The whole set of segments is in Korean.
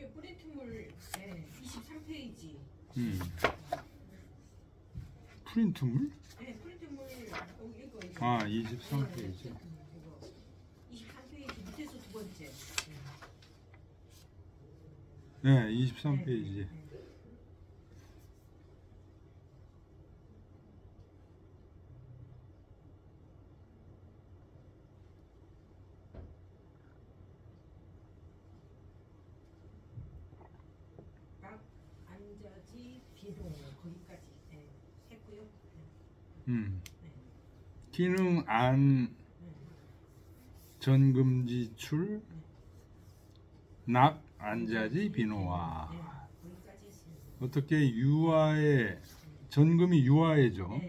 저기 프린트물 23페이지. 프린트물? 네, 프린트물 이거. 아, 23페이지. 23페이지 밑에서 두 번째. 네, 23페이지. 안자지 비동 거기까지 했고요. 기능 안 전금 지출 낙 안자지 비노화. 어떻게 유아의 전금이 유아해죠.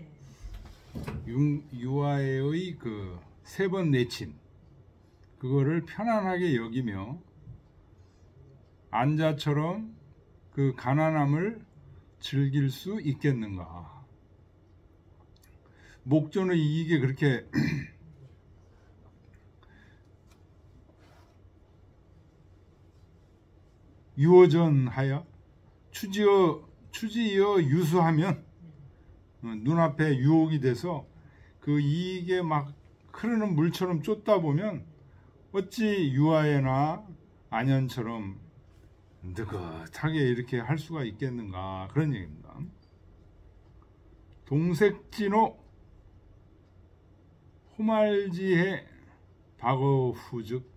유아의 그 세 번 내친 그거를 편안하게 여기며 안자처럼 그 가난함을 즐길 수 있겠는가. 목조는 이게 그렇게 유어전하여 추지어 유수하면 눈앞에 유혹이 돼서 그 이익에 막 흐르는 물처럼 쫓다 보면 어찌 유아에나 안현처럼 느긋하게 이렇게 할 수가 있겠는가, 그런 얘기입니다. 동색진호 호말지해 박어후즉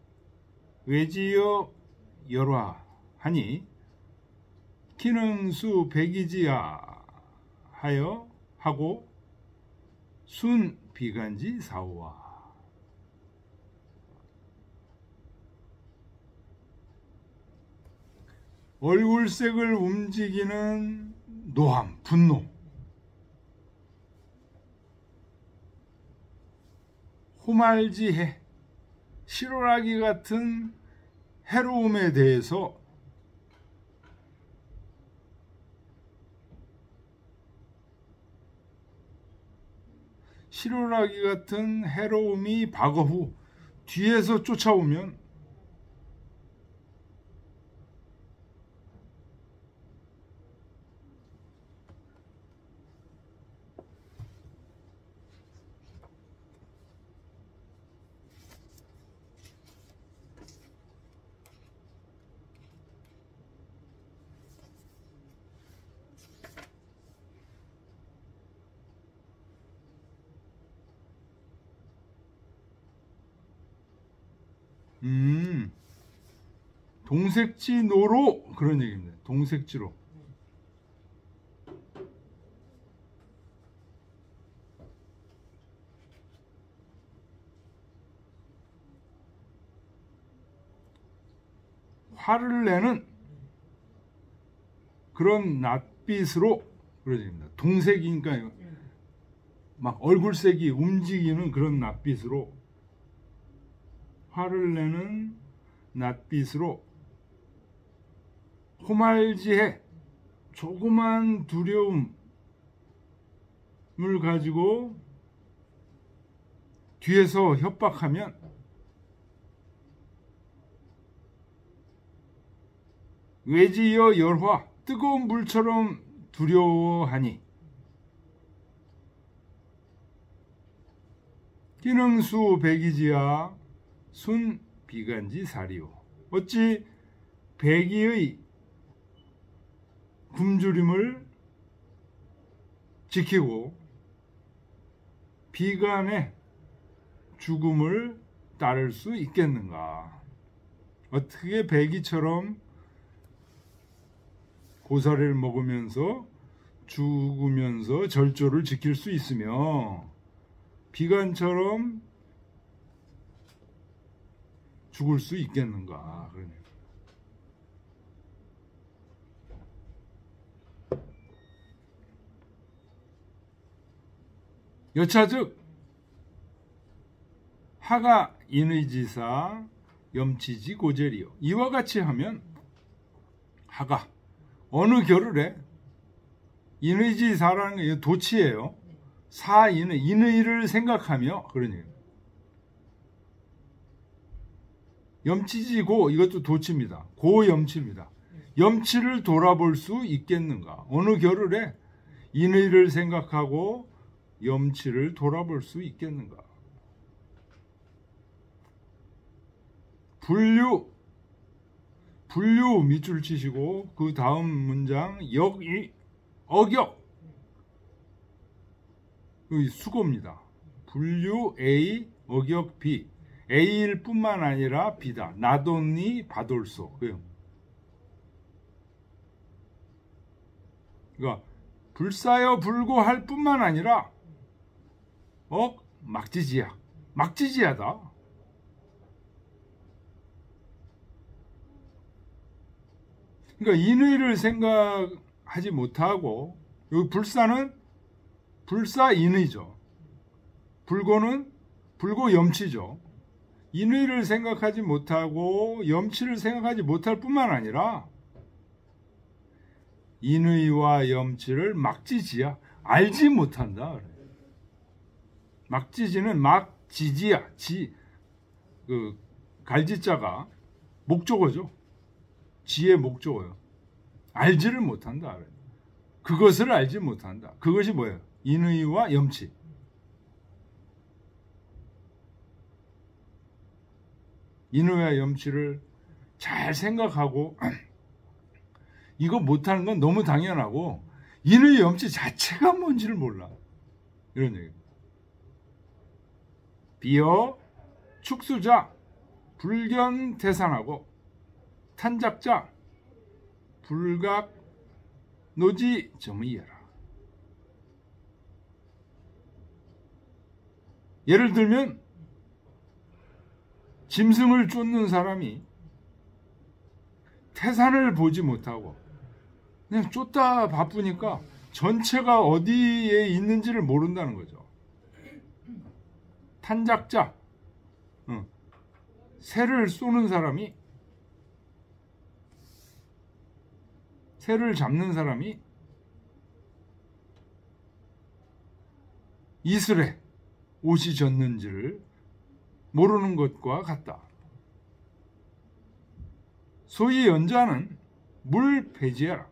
외지여 열화하니 기능수 백이지야 하여 하고 순 비간지 사오와. 얼굴색을 움직이는 노함, 분노, 호말지해, 실오라기 같은 해로움에 대해서 실오라기 같은 해로움이 박어 후 뒤에서 쫓아오면 동색지노로, 그런 얘기입니다. 동색지로. 화를 내는 그런 낯빛으로, 그런 얘기입니다. 동색이니까 막 얼굴색이 움직이는 그런 낯빛으로, 화를 내는 낯빛으로 호말지해 조그만 두려움을 가지고 뒤에서 협박하면 외지여 열화 뜨거운 물처럼 두려워하니 기능수 백이지야 순 비간지 사리오. 어찌 백이의 굶주림을 지키고 비간의 죽음을 따를 수 있겠는가. 어떻게 백이처럼 고사리를 먹으면서 죽으면서 절조를 지킬 수 있으며 비간처럼 죽을 수 있겠는가. 여차즉 하가 인의지사 염치지 고재리요. 이와 같이 하면 하가 어느 결을에 인의지사라는 게 도치예요. 사인의 인의를 생각하며, 그러니 염치지 고, 이것도 도치입니다. 고염치입니다. 염치를 돌아볼 수 있겠는가? 어느 겨를에 인의를 생각하고 염치를 돌아볼 수 있겠는가? 분류 밑줄 치시고 그 다음 문장 어격 수고입니다. 분류 A 어격 B A일 뿐만 아니라 B다. 나돈니 바돌소. 그러니까 불사여 불고할 뿐만 아니라 막지지하다. 그러니까 인의를 생각하지 못하고 여기 불사는 불사인의죠. 불고는 불고 염치죠. 인의를 생각하지 못하고 염치를 생각하지 못할 뿐만 아니라 인의와 염치를 막지지야 알지 못한다. 막지지는 막지지야 갈지자가 목적어죠. 지의 목적어요. 알지를 못한다. 그것을 알지 못한다. 그것이 뭐예요? 인의와 염치. 인의와 염치를 잘 생각하고 이거 못하는 건 너무 당연하고 인의 염치 자체가 뭔지를 몰라. 이런 얘기. 비어 축수자 불견태산하고 탄작자 불각 노지 점의해라. 예를 들면 짐승을 쫓는 사람이 태산을 보지 못하고 그냥 쫓다 바쁘니까 전체가 어디에 있는지를 모른다는 거죠. 탄작자 새를 쏘는 사람이 새를 잡는 사람이 이슬에 옷이 젖는지를 모르는 것과 같다. 소위 연자는 물 폐지해라.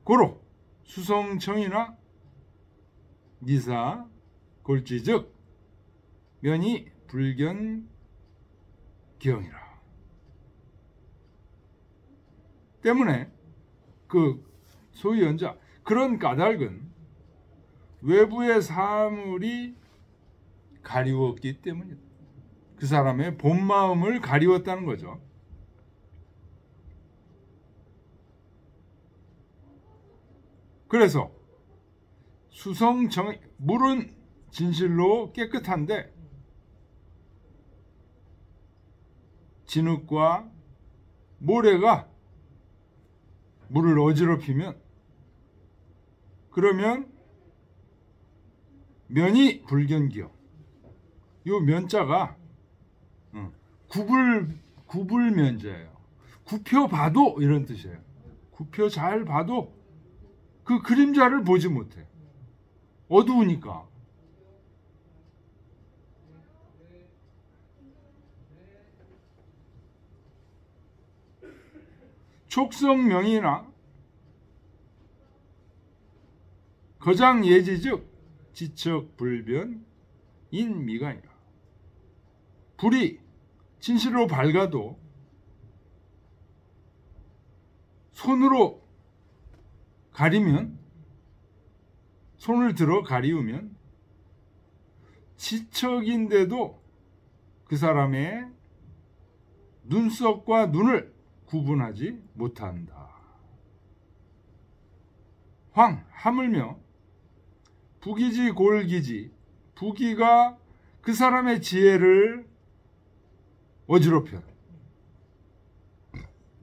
고로 수성청이나 니사 골지즉 면이 불견 기형이라. 때문에 그 소위 연자 그런 까닭은 외부의 사물이 가리웠기 때문이다. 그 사람의 본 마음을 가리웠다는 거죠. 그래서 수성정 물은 진실로 깨끗한데 진흙과 모래가 물을 어지럽히면 그러면 면이 불견기요. 요 면자가 구불면자예요. 굽혀봐도 이런 뜻이에요. 굽혀 잘 봐도 그 그림자를 보지 못해. 어두우니까. 촉성명이나 거장예지즉 지척불변 인미간이라. 불이 진실로 밝아도 손으로 가리면 손을 들어 가리우면 지척인데도 그 사람의 눈썹과 눈을 구분하지 못한다. 하물며 부기지 골기지 부기가 그 사람의 지혜를 어지럽혀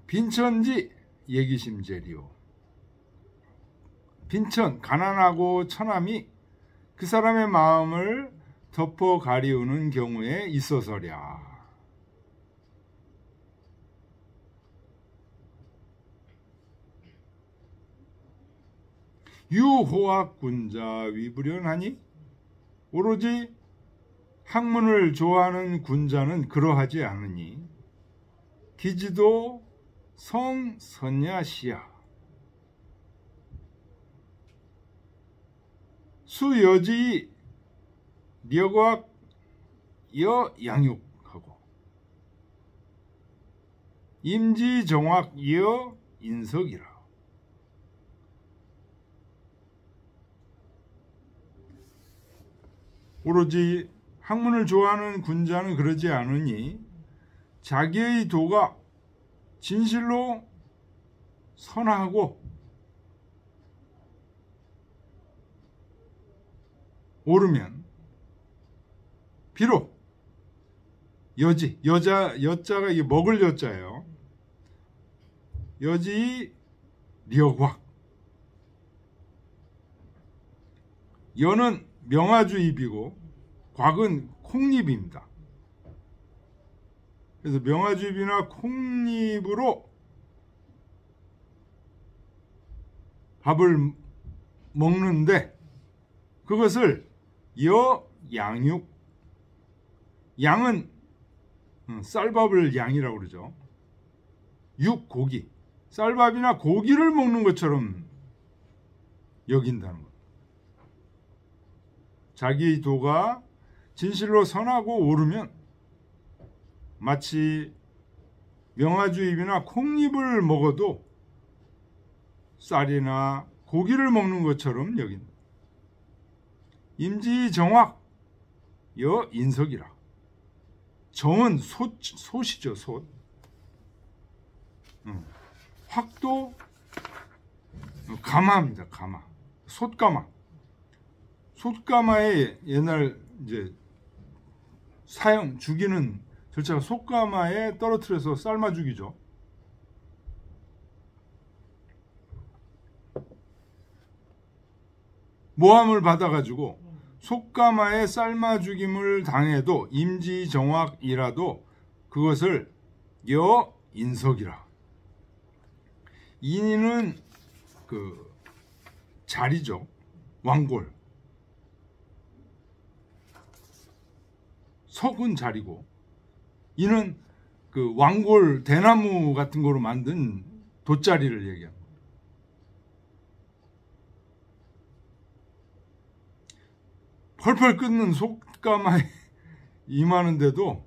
빈천지 예기심재리요. 빈천 가난하고 천함이 그 사람의 마음을 덮어 가리우는 경우에 있어서랴. 유호학군자 위불연하니 오로지 학문을 좋아하는 군자는 그러하지 않으니 기지도 성선야시야. 수여지 려곽 여양육하고 임지정확 여인석이라. 오로지 학문을 좋아하는 군자는 그러지 않으니 자기의 도가 진실로 선하고 옳으면 비록 여지, 여자가 이게 먹을 여자예요. 여지 려곽. 여는 명화주입이고 곽은 콩잎입니다. 그래서 명화주입이나 콩잎으로 밥을 먹는데 그것을 여양육, 양은 쌀밥을 양이라고 그러죠. 육, 고기, 쌀밥이나 고기를 먹는 것처럼 여긴다는 것. 자기의 도가 진실로 선하고 옳으면 마치 명화주입이나 콩잎을 먹어도 쌀이나 고기를 먹는 것처럼 여긴다. 임지정확 여인석이라. 정은 솥이죠, 솥. 확도 가마입니다, 가마. 솥가마. 솥가마에 옛날 이제 죽이는 절차가 솥가마에 떨어뜨려서 삶아 죽이죠. 모함을 받아가지고 솥가마에 삶아 죽임을 당해도 임지정확이라도 그것을 여인석이라. 인은 그 자리죠. 왕골. 석은 자리고 이는 그 왕골 대나무 같은 거로 만든 돗자리를 얘기합니다. 펄펄 끓는 솥가마에 임하는데도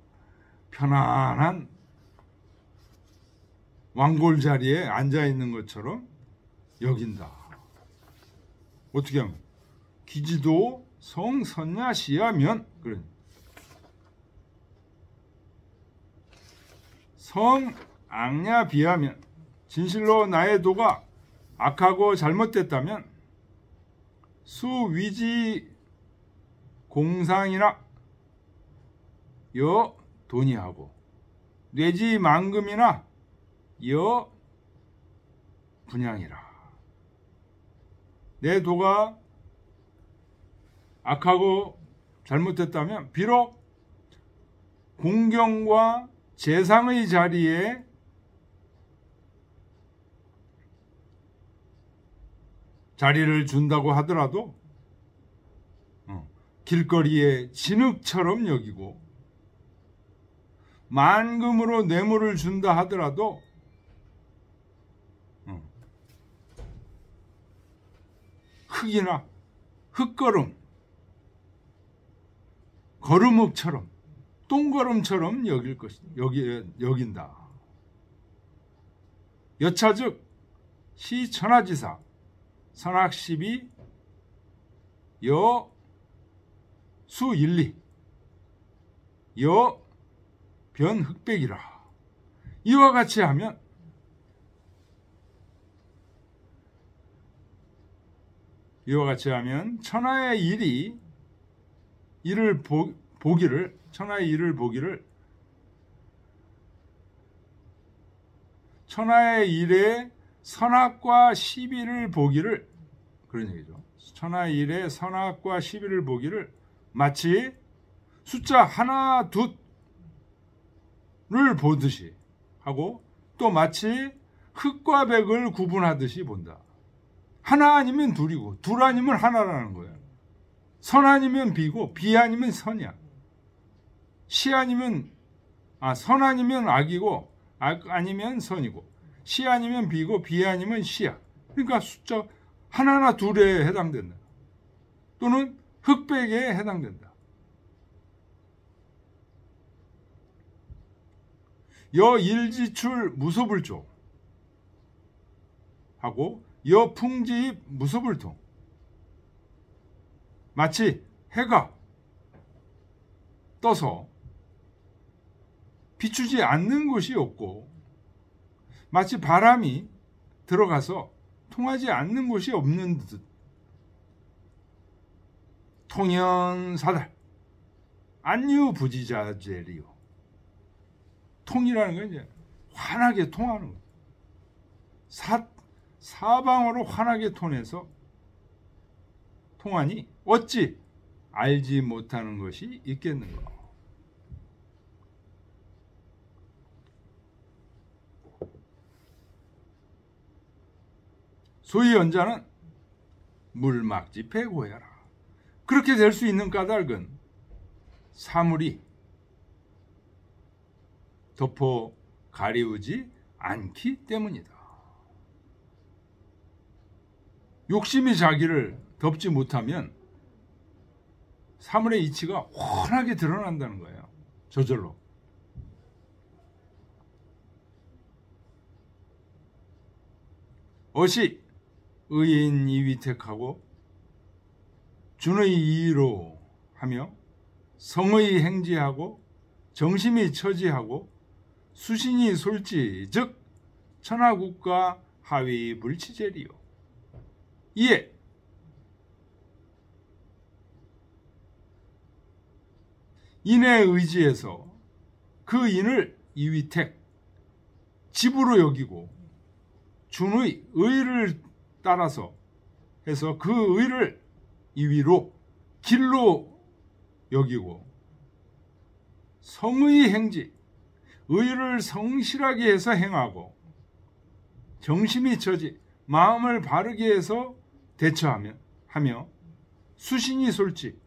편안한 왕골 자리에 앉아 있는 것처럼 여긴다. 어떻게 하면? 기지도 성선야시하면 그래. 성악냐 비하면 진실로 나의 도가 악하고 잘못됐다면 수위지 공상이나 여 돈이하고 뇌지 만금이나 여 분양이라. 내 도가 악하고 잘못됐다면 비록 공경과 재상의 자리에 자리를 준다고 하더라도 길거리에 진흙처럼 여기고 만금으로 뇌물을 준다 하더라도 흙이나 흙걸음, 걸음흙처럼 똥걸음처럼 여긴다. 여차즉 시천하지사 선악십이 여 수일리 여 변흑백이라. 이와 같이 하면 천하의 일을 보기를 천하의 일을 보기를 천하의 일의 선악과 시비를 보기를 그런 얘기죠. 천하의 일의 선악과 시비를 보기를 마치 숫자 하나 둣을 보듯이 하고 또 마치 흑과 백을 구분하듯이 본다. 하나 아니면 둘이고 둘 아니면 하나라는 거예요. 선 아니면 비고 비 아니면 선이야. 시 아니면 선 아니면 악이고 악 아니면 선이고 시 아니면 비고 비 아니면 시야. 그러니까 숫자 하나나 둘에 해당된다. 또는 흑백에 해당된다. 여일지출 무소불조 하고 여풍지입 무소불통. 마치 해가 떠서 비추지 않는 곳이 없고 마치 바람이 들어가서 통하지 않는 곳이 없는 듯. 통연사달 안유부지자재리요. 통이라는 건 이제 환하게 통하는 거. 사방으로 환하게 통해서 통하니 어찌 알지 못하는 것이 있겠는가. 소위 연자는 물막지 패고해라. 그렇게 될 수 있는 까닭은 사물이 덮어 가리우지 않기 때문이다. 욕심이 자기를 덮지 못하면 사물의 이치가 환하게 드러난다는 거예요. 저절로. 어시 의인 이위택하고 준의 이의로 하며 성의 행지하고 정심이 처지하고 수신이 솔지 즉 천하국가 하위 불치제리요. 이에 인의 의지에서 그 인을 이위택 집으로 여기고 준의 의를 따라서 해서 그 의를 이위로 길로 여기고 성의 행지 의를 성실하게 해서 행하고 정심이 처지 마음을 바르게 해서 대처하며 수신이 솔지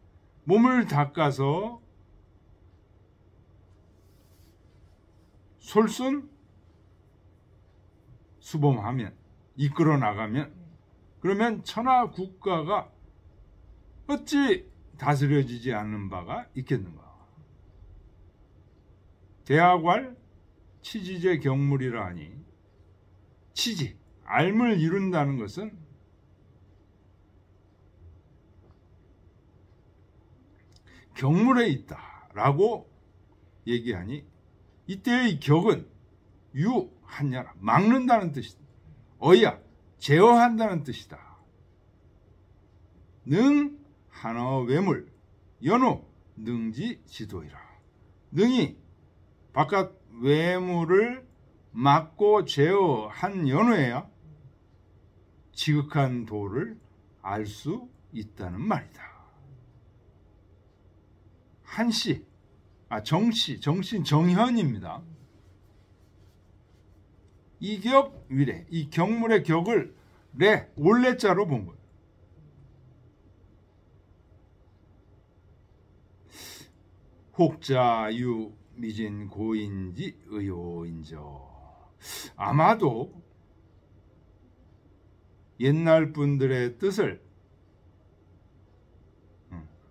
몸을 닦아서 솔순 수범하면 이끌어 나가면 그러면 천하 국가가 어찌 다스려지지 않는 바가 있겠는가. 대하괄 치지제 경물이라 하니 치지 알을 이룬다는 것은 경물에 있다라고 얘기하니 이때의 격은 유한야라 막는다는 뜻이다. 어야 제어한다는 뜻이다. 능 한어 외물 연호 능지 지도이라. 능이 바깥 외물을 막고 제어한 연호해야 지극한 도를 알 수 있다는 말이다. 한씨 정신 정현입니다. 이격 위례 이 경물의 격을 올레자로 본 거예요. 혹자유 미진 고인지 의호인저. 아마도 옛날 분들의 뜻을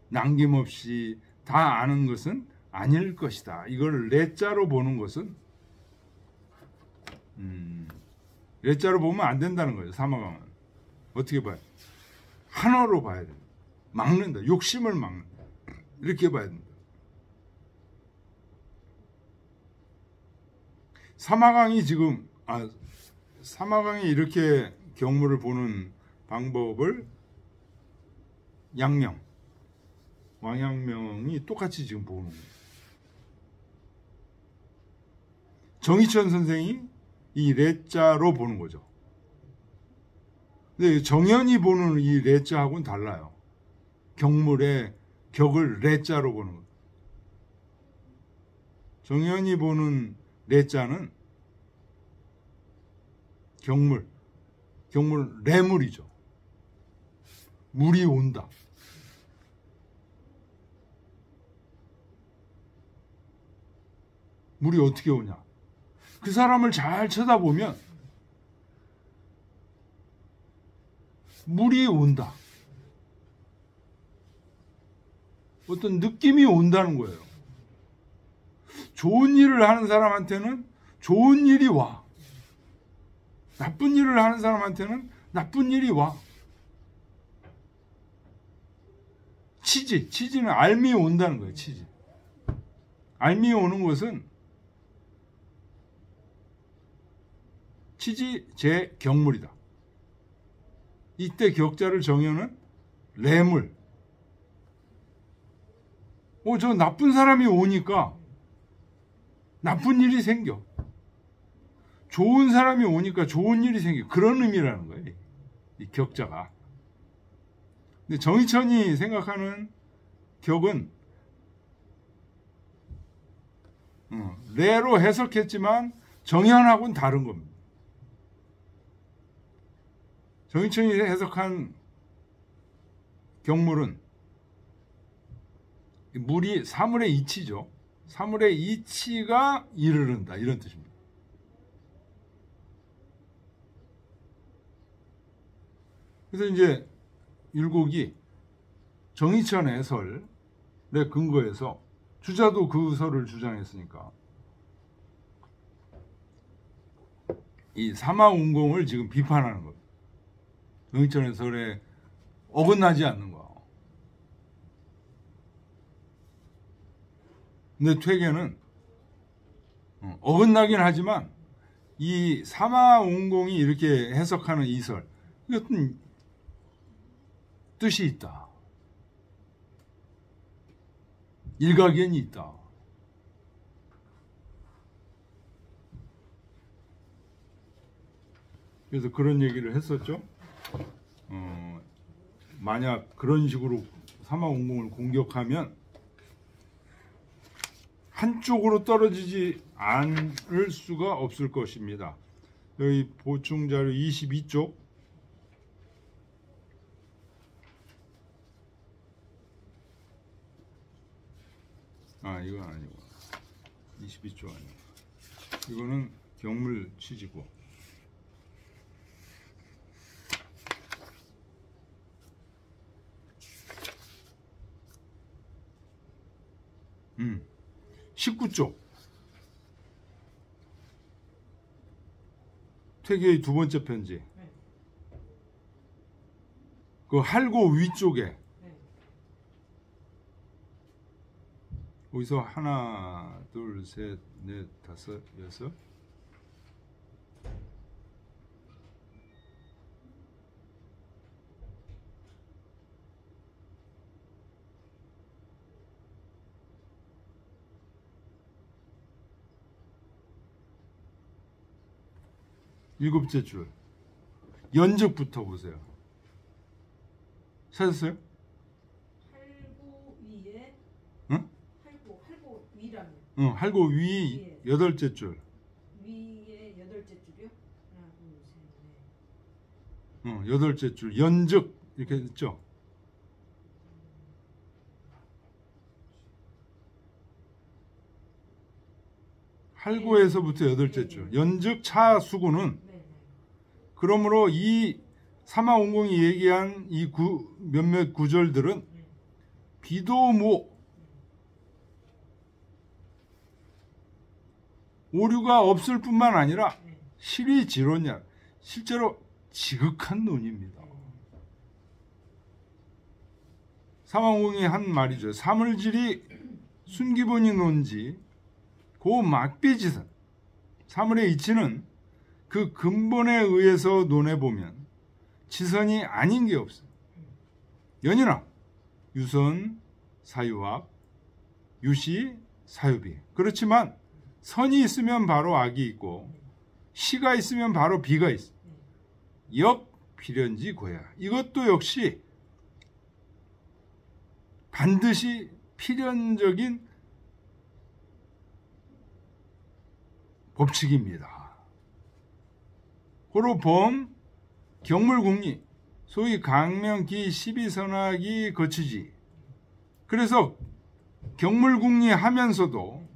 남김없이 다 아는 것은 아닐 것이다. 이걸 레자로 보는 것은 레자로 보면 안 된다는 거죠. 사마강은 어떻게 봐요? 한어로 봐야 된다. 막는다. 욕심을 막는다. 이렇게 봐야 된다. 사마강이 사마강이 이렇게 경물을 보는 방법을 왕양명이 똑같이 지금 보는 거예요. 정희천 선생이 이 레자로 보는 거죠. 근데 정현이 보는 이 레자하고는 달라요. 경물의 격을 레자로 보는 거예요. 정현이 보는 레자는 경물 레물이죠. 물이 온다. 물이 어떻게 오냐? 그 사람을 잘 쳐다보면 물이 온다. 어떤 느낌이 온다는 거예요. 좋은 일을 하는 사람한테는 좋은 일이 와. 나쁜 일을 하는 사람한테는 나쁜 일이 와. 치지는 알미 온다는 거예요. 치지. 알미 오는 것은 치지 제 경물이다. 이때 격자를 정의하는 래물. 저 나쁜 사람이 오니까 나쁜 일이 생겨. 좋은 사람이 오니까 좋은 일이 생겨. 그런 의미라는 거예요. 이 격자가. 근데 정희천이 생각하는 격은 레로 해석했지만 정현하고는 다른 겁니다. 정희천이 해석한 경물은 물이 사물의 이치죠. 사물의 이치가 이르른다 이런 뜻입니다. 그래서 이제 율곡이 정희천의 설에 근거해서 주자도 그 설을 주장했으니까 이 사마운공을 지금 비판하는 겁니다. 정희천의 설에 어긋나지 않는 거. 근데 퇴계는 어긋나긴 하지만 이 사마운공이 이렇게 해석하는 이 설, 이것은 뜻이 있다. 일가견이 있다. 그래서 그런 얘기를 했었죠. 만약 그런 식으로 사마운공을 공격하면 한쪽으로 떨어지지 않을 수가 없을 것입니다. 여기 보충자료 22쪽. 이건 아니고 22쪽 아니고 이거는 경물 취지고 음. 19쪽 퇴계의 두 번째 편지. 그 할고 위쪽에 여기서 하나, 둘, 셋, 넷, 다섯, 여섯. 일곱째 줄 연적부터 보세요. 찾았어요? 할고 위에 응? 할고 위라면 응, 할고 위 여덟째 줄. 위에 여덟째 줄이요? 하나 둘셋 넷. 응, 여덟째 줄 연적 이렇게 했죠. 할고에서부터 여덟째 줄 연적 차수구는 그러므로 이 사마운공이 얘기한 이 몇몇 구절들은 비도무 오류가 없을 뿐만 아니라 실이지론이야. 실제로 지극한 논입니다. 사마운공이 한 말이죠. 사물질이 순기본이 논지 고 막비지선 사물의 이치는 그 근본에 의해서 논해보면 지선이 아닌 게 없어요. 연이나 유선, 사유악, 유시, 사유비. 그렇지만 선이 있으면 바로 악이 있고 시가 있으면 바로 비가 있어. 역 필연지 고야. 이것도 역시 반드시 필연적인 법칙입니다. 고로 범 경물국리 소위 강명기 12선악이 거치지. 그래서 경물국리 하면서도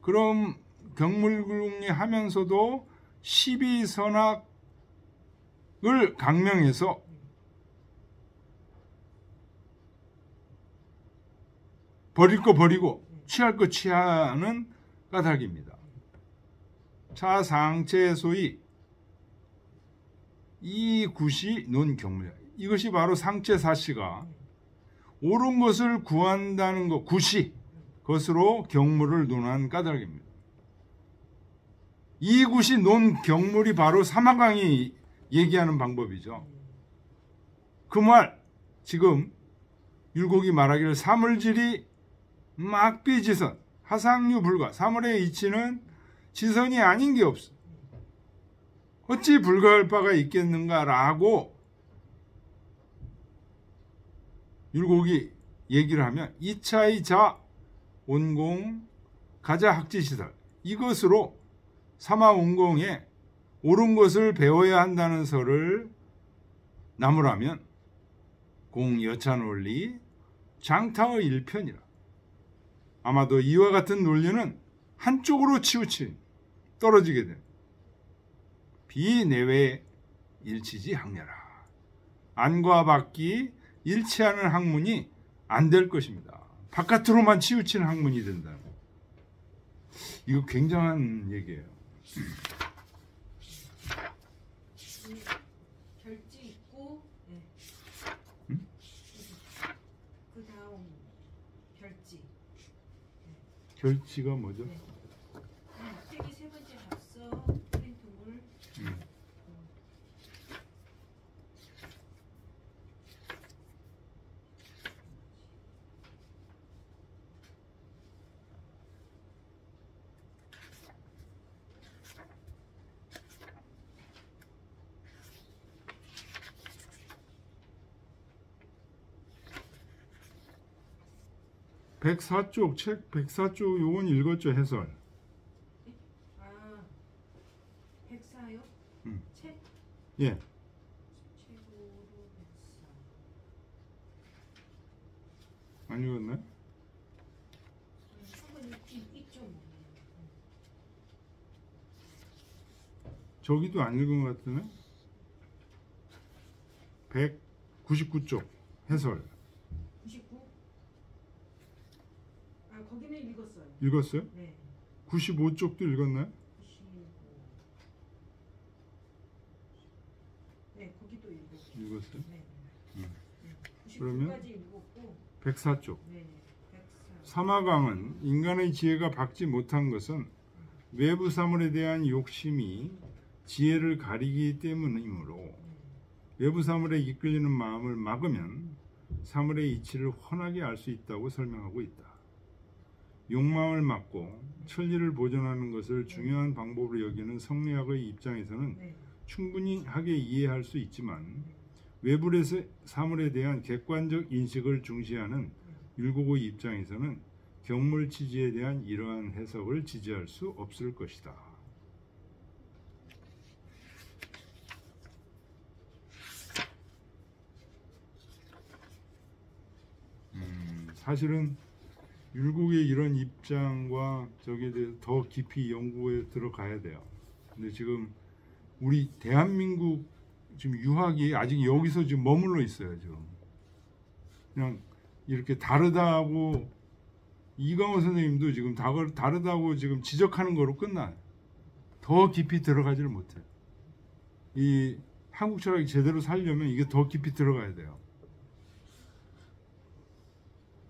그럼 경물궁리하면서도 12선악을 강명해서 버릴 거 버리고 취할 거 취하는 까닭입니다. 차상체소이 이 굿이 논 경물이야. 이것이 바로 상체사시가 옳은 것을 구한다는 것, 굿이 것으로 경물을 논한 까닭입니다. 이 굿이 논 경물이 바로 사마강이 얘기하는 방법이죠. 그 말 지금 율곡이 말하기를 사물질이 막비지선 하상류 불가 사물의 이치는 지선이 아닌 게 없어. 어찌 불가할 바가 있겠는가라고 율곡이 얘기를 하면 이차의 자 온공 가자 학지시설 이것으로 사마온공에 옳은 것을 배워야 한다는 설을 나무라면 공여찬원리 장타의 일편이라. 아마도 이와 같은 논리는 한쪽으로 치우친 떨어지게 된 비내외 일치지 학녀라. 안과 밖이 일치하는 학문이 안 될 것입니다. 바깥으로만 치우친 학문이 된다. 이거 굉장한 얘기예요. 결지 있고, 네. 응? 그 다음 결지. 결지가 뭐죠? 네. 책이 세 번째 답서 프린트물. 104쪽 책 104쪽 요건 읽었죠 해설. 아, 104요? 책? 예. 책으로 104. 안 읽었나요? 한번 있죠 뭐. 저기도 안 읽은 것 같으네. 199쪽 해설 99? 아, 거기는 읽었어요. 읽었어요? 네. 95쪽도 읽었나요? 95. 네, 거기도 읽었고. 읽었어요? 네. 음. 네. 그러면 99까지 읽었고. 104쪽. 네. 104. 사마강은 인간의 지혜가 박지 못한 것은 외부 사물에 대한 욕심이 지혜를 가리기 때문이므로 외부 사물에 이끌리는 마음을 막으면 사물의 이치를 훤하게 알 수 있다고 설명하고 있다. 욕망을 막고 천리를 보존하는 것을 중요한 방법으로 여기는 성리학의 입장에서는 네. 충분히 하게 이해할 수 있지만 외부의 사물에 대한 객관적 인식을 중시하는 율곡의 입장에서는 경물치지에 대한 이러한 해석을 지지할 수 없을 것이다. 사실은 율곡의 이런 입장과 저기에 대해서 더 깊이 연구에 들어가야 돼요. 근데 지금 우리 대한민국 지금 유학이 아직 여기서 지금 머물러 있어요. 지금 그냥 이렇게 다르다고 이강호 선생님도 지금 다르다고 지금 지적하는 거로 끝나요. 더 깊이 들어가지를 못해요. 이 한국 철학이 제대로 살려면 이게 더 깊이 들어가야 돼요.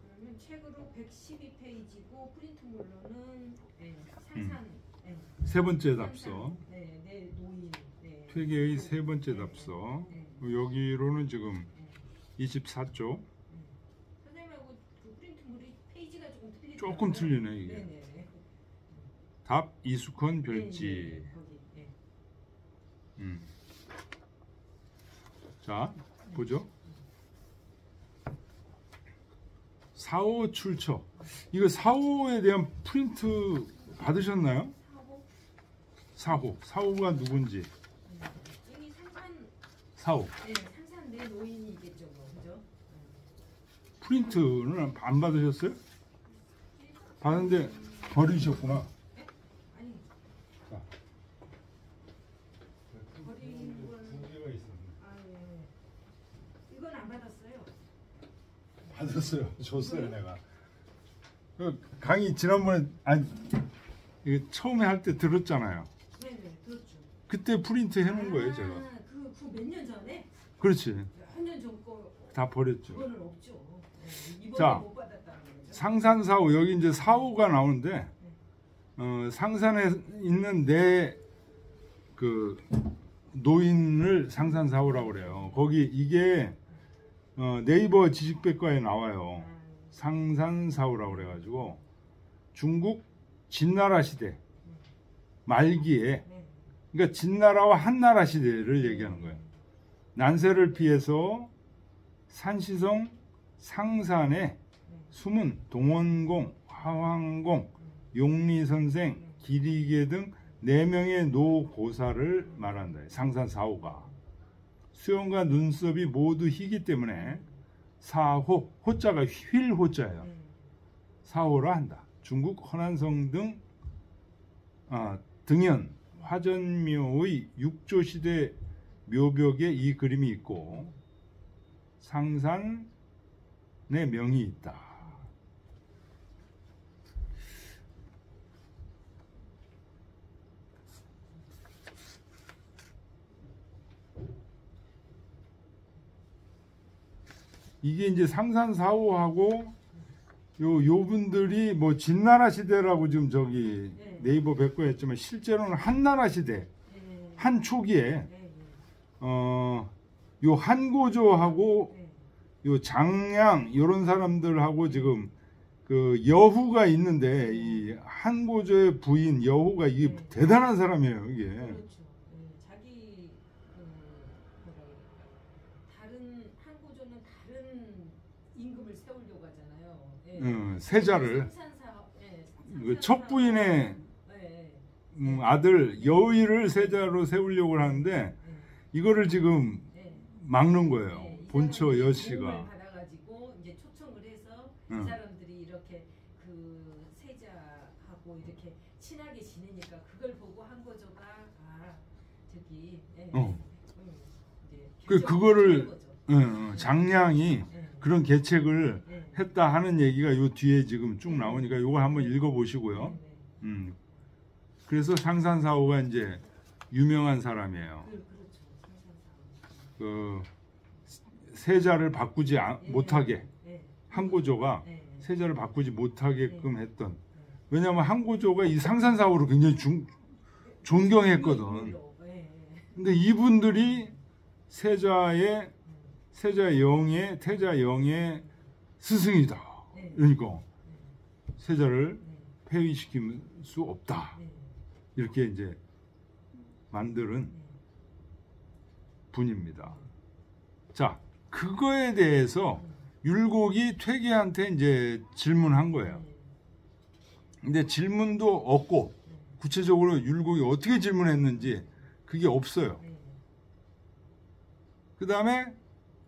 그러면 책으로 112페이지고 프린트물로는 네, 상산. 네. 세 번째 답서. 네, 네, 노인. 네. 퇴계의 세 번째 답서. 여기로는 지금 24쪽. 선생님하고 그 프린트물이 페이지가 조금 틀리더라고요. 조금 틀리네 이게. 네네. 답 이숙헌 별지. 거기. 네. 자 보죠. 4호 출처. 이거 4호에 대한 프린트 받으셨나요? 사고. 4호가 누군지. 이미 상산. 4호. 네, 상산 내 노인이겠죠, 뭐, 그죠? 프린트는 안 받으셨어요? 받았는데 버리셨구나. 받았어요. 줬어요 내가. 그 강의 지난번에 아니 이거 처음에 할 때 들었잖아요. 네네, 그렇죠. 그때 프린트 해놓은 거예요 제가. 그 몇 년 전에? 그렇지. 한 년 전 거. 다 버렸죠. 그거는 없죠. 네, 이번에 자, 못 받았다는 거죠. 상산사후 여기 이제 사후가 나오는데 상산에 있는 내 그 노인을 상산사후라고 그래요. 거기 이게 네이버 지식백과에 나와요. 상산사후라고 그래가지고 중국 진나라 시대 말기에, 그러니까 진나라와 한나라 시대를 얘기하는 거예요. 난세를 피해서 산시성 상산에 숨은 동원공, 화왕공, 용리선생, 기리계 등 4명의 노고사를 말한다. 상산사후가 수염과 눈썹이 모두 희기 때문에 사호, 호자가 휠호자예요. 사호라 한다. 중국 허난성 등 등연 화전묘의 육조시대 묘벽에 이 그림이 있고 상산의 명이 있다. 이게 이제 상산사후하고 요 분들이 뭐 진나라 시대라고 지금 저기 네이버 백과에 했지만 실제로는 한나라 시대 한 초기에 요 한고조하고 요 장량 요런 사람들하고 지금 그 여후가 있는데 이 한고조의 부인 여후가 이게 대단한 사람이에요 이게. 그렇죠. 자기 다른 한고조는 다른 임금을 세우려고 하잖아요. 세자를 그 첫 부인의 아들 여의를 세자로 세우려고 하는데 이거를 지금 막는 거예요. 본처 여씨가. 받아가지고 이제 초청을 해서 그 사람들이 이렇게 그 세자하고 이렇게 친하게 지내니까 그걸 보고 한고조가 저기 그거를 장량이 그런 계책을 했다 하는 얘기가 요 뒤에 지금 쭉 나오니까 요걸 한번 읽어보시고요. 그래서 상산사후가 이제 유명한 사람이에요. 그 세자를 바꾸지 못하게 한고조가 세자를 바꾸지 못하게끔 했던. 왜냐하면 한고조가 이 상산사후를 굉장히 존경했거든. 근데 이분들이 태자 영의 스승이다. 그러니까 세자를 폐위시킬 수 없다. 이렇게 이제 만드는 분입니다. 자, 그거에 대해서 율곡이 퇴계한테 이제 질문한 거예요. 근데 질문도 없고 구체적으로 율곡이 어떻게 질문했는지 그게 없어요. 그 다음에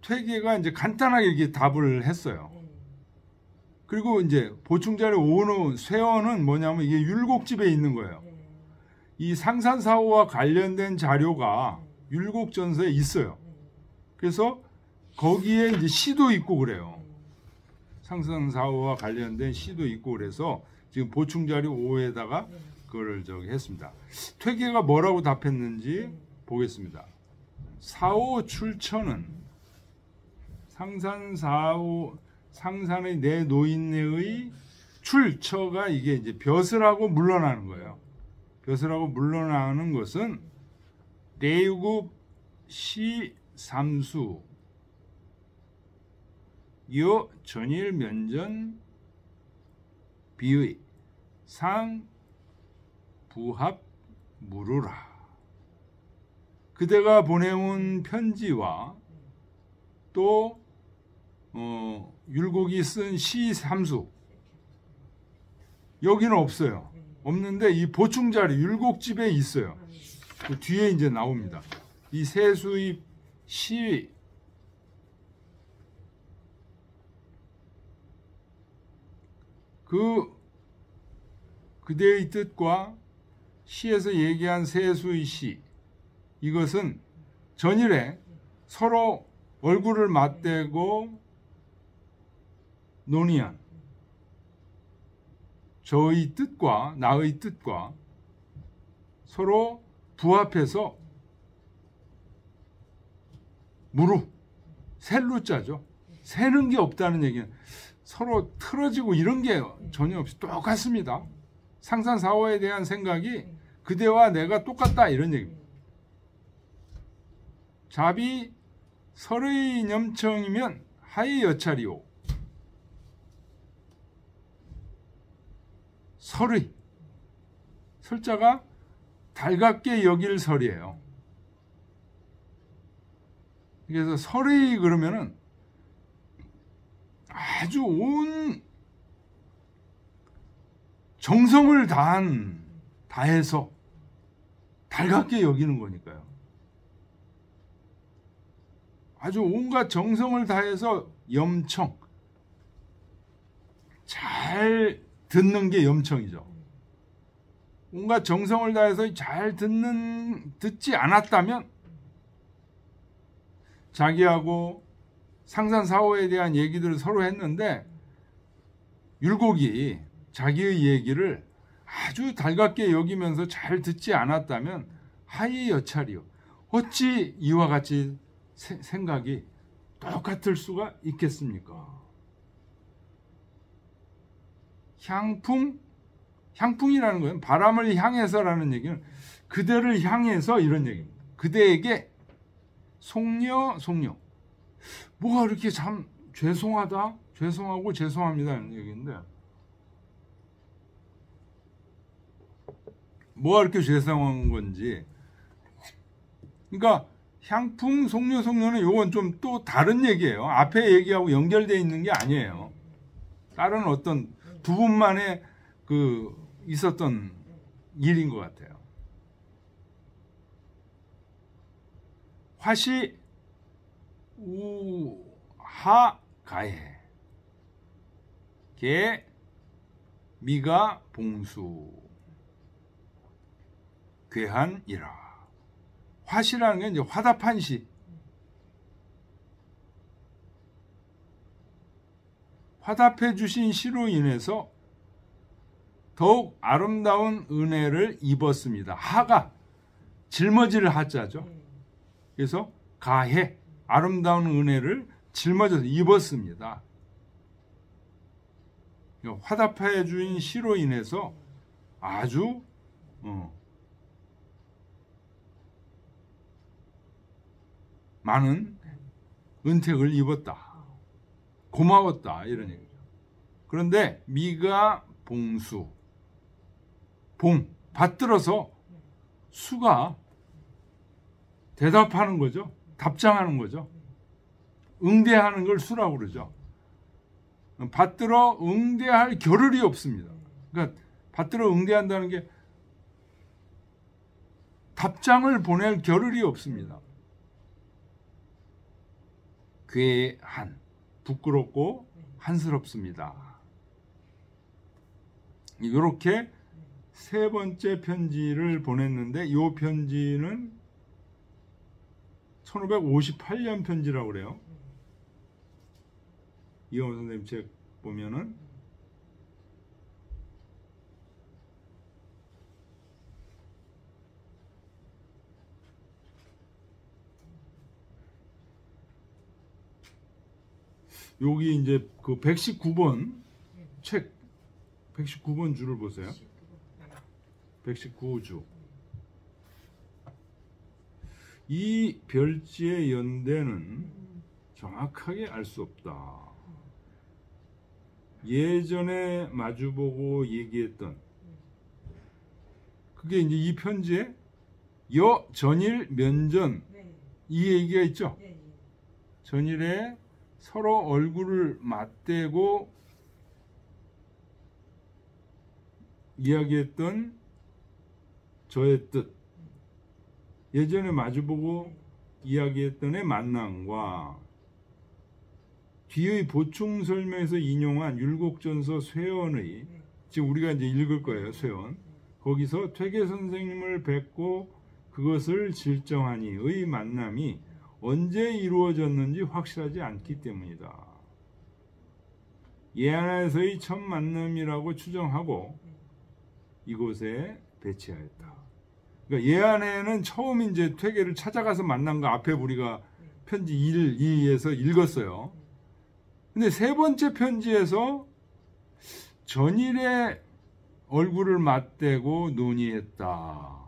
퇴계가 이제 간단하게 이렇게 답을 했어요. 그리고 이제 보충자료 5는 쇠어는 뭐냐면 이게 율곡집에 있는 거예요. 이 상산사후와 관련된 자료가 율곡전서에 있어요. 그래서 거기에 이제 시도 있고 그래요. 상산사후와 관련된 시도 있고 그래서 지금 보충자료 5에다가 그거를 저기 했습니다. 퇴계가 뭐라고 답했는지 보겠습니다. 사후 출처는 상산의 내 노인네의 출처가 이게 이제 벼슬 하고 물러나는 거예요. 벼슬 하고 물러나는 것은 내유급 시 삼수 여 전일 면전 비의 상 부합 무르라. 그대가 보내온 편지와 또 율곡이 쓴 시 삼수 여기는 없어요. 없는데 이 보충자료 율곡집에 있어요. 그 뒤에 이제 나옵니다. 이 세수의 시 그대의 뜻과 시에서 얘기한 세수의 시 이것은 전일에 서로 얼굴을 맞대고 논의한 저의 뜻과 나의 뜻과 서로 부합해서 무루, 셀루자죠. 새는 게 없다는 얘기는 서로 틀어지고 이런 게 전혀 없이 똑같습니다. 상산사오에 대한 생각이 그대와 내가 똑같다 이런 얘기입니다. 잡이 설의 염청이면 하의 여찰이오. 설의, 설자가 달갑게 여길 설이에요. 그래서 설의 그러면은 아주 온 정성을 다해서 달갑게 여기는 거니까요. 아주 온갖 정성을 다해서 염청, 잘 듣는 게 염청이죠. 온갖 정성을 다해서 잘 듣지 않았다면 자기하고 상산사오에 대한 얘기들을 서로 했는데 율곡이 자기의 얘기를 아주 달갑게 여기면서 잘 듣지 않았다면 하의 여찰이요. 어찌 이와 같이 생각이 똑같을 수가 있겠습니까? 향풍이라는 건 바람을 향해서라는 얘기는 그대를 향해서 이런 얘기입니다. 그대에게 송녀 뭐가 이렇게 참 죄송하다 죄송하고 죄송합니다 이런 얘기인데 뭐가 이렇게 죄송한 건지. 그러니까 향풍 송녀는 이건 좀 또 다른 얘기예요. 앞에 얘기하고 연결되어 있는 게 아니에요. 다른 어떤 두 분만의 있었던 일인 것 같아요. 화시 우하 가해 개 미가 봉수 괴한이라. 화시라는 게 이제 화답한 시. 화답해 주신 시로 인해서 더욱 아름다운 은혜를 입었습니다. 하가 짊어질 하자죠. 그래서 가해 아름다운 은혜를 짊어져서 입었습니다. 화답해 주신 시로 인해서 아주 많은 은택을 입었다. 고마웠다. 이런 얘기죠. 그런데 미가 봉수. 받들어서 수가 대답하는 거죠. 답장하는 거죠. 응대하는 걸 수라고 그러죠. 받들어 응대할 겨를이 없습니다. 그러니까 받들어 응대한다는 게 답장을 보낼 겨를이 없습니다. 괴한, 부끄럽고 한스럽습니다. 이렇게 세 번째 편지를 보냈는데 이 편지는 1558년 편지라고 그래요. 이영호 선생님 책 보면은 여기 이제 그 119번 책 119번 줄을 보세요. 119주. 이 별지의 연대는 정확하게 알 수 없다. 예전에 마주보고 얘기했던 그게 이제 이 편지에 전일 면전 이 얘기가 있죠. 전일에 서로 얼굴을 맞대고 이야기했던 저의 뜻, 예전에 마주보고 이야기했던의 만남과 뒤의 보충 설명에서 인용한 율곡전서 쇠원의, 지금 우리가 이제 읽을 거예요. 쇠원. 거기서 퇴계 선생님을 뵙고 그것을 질정하니의 만남이 언제 이루어졌는지 확실하지 않기 때문이다. 예안에서의 첫 만남이라고 추정하고 이곳에 배치하였다. 그러니까 예안에는 처음 이제 퇴계를 찾아가서 만난 거 앞에 우리가 편지 1, 2에서 읽었어요. 근데 세 번째 편지에서 전일에 얼굴을 맞대고 논의했다.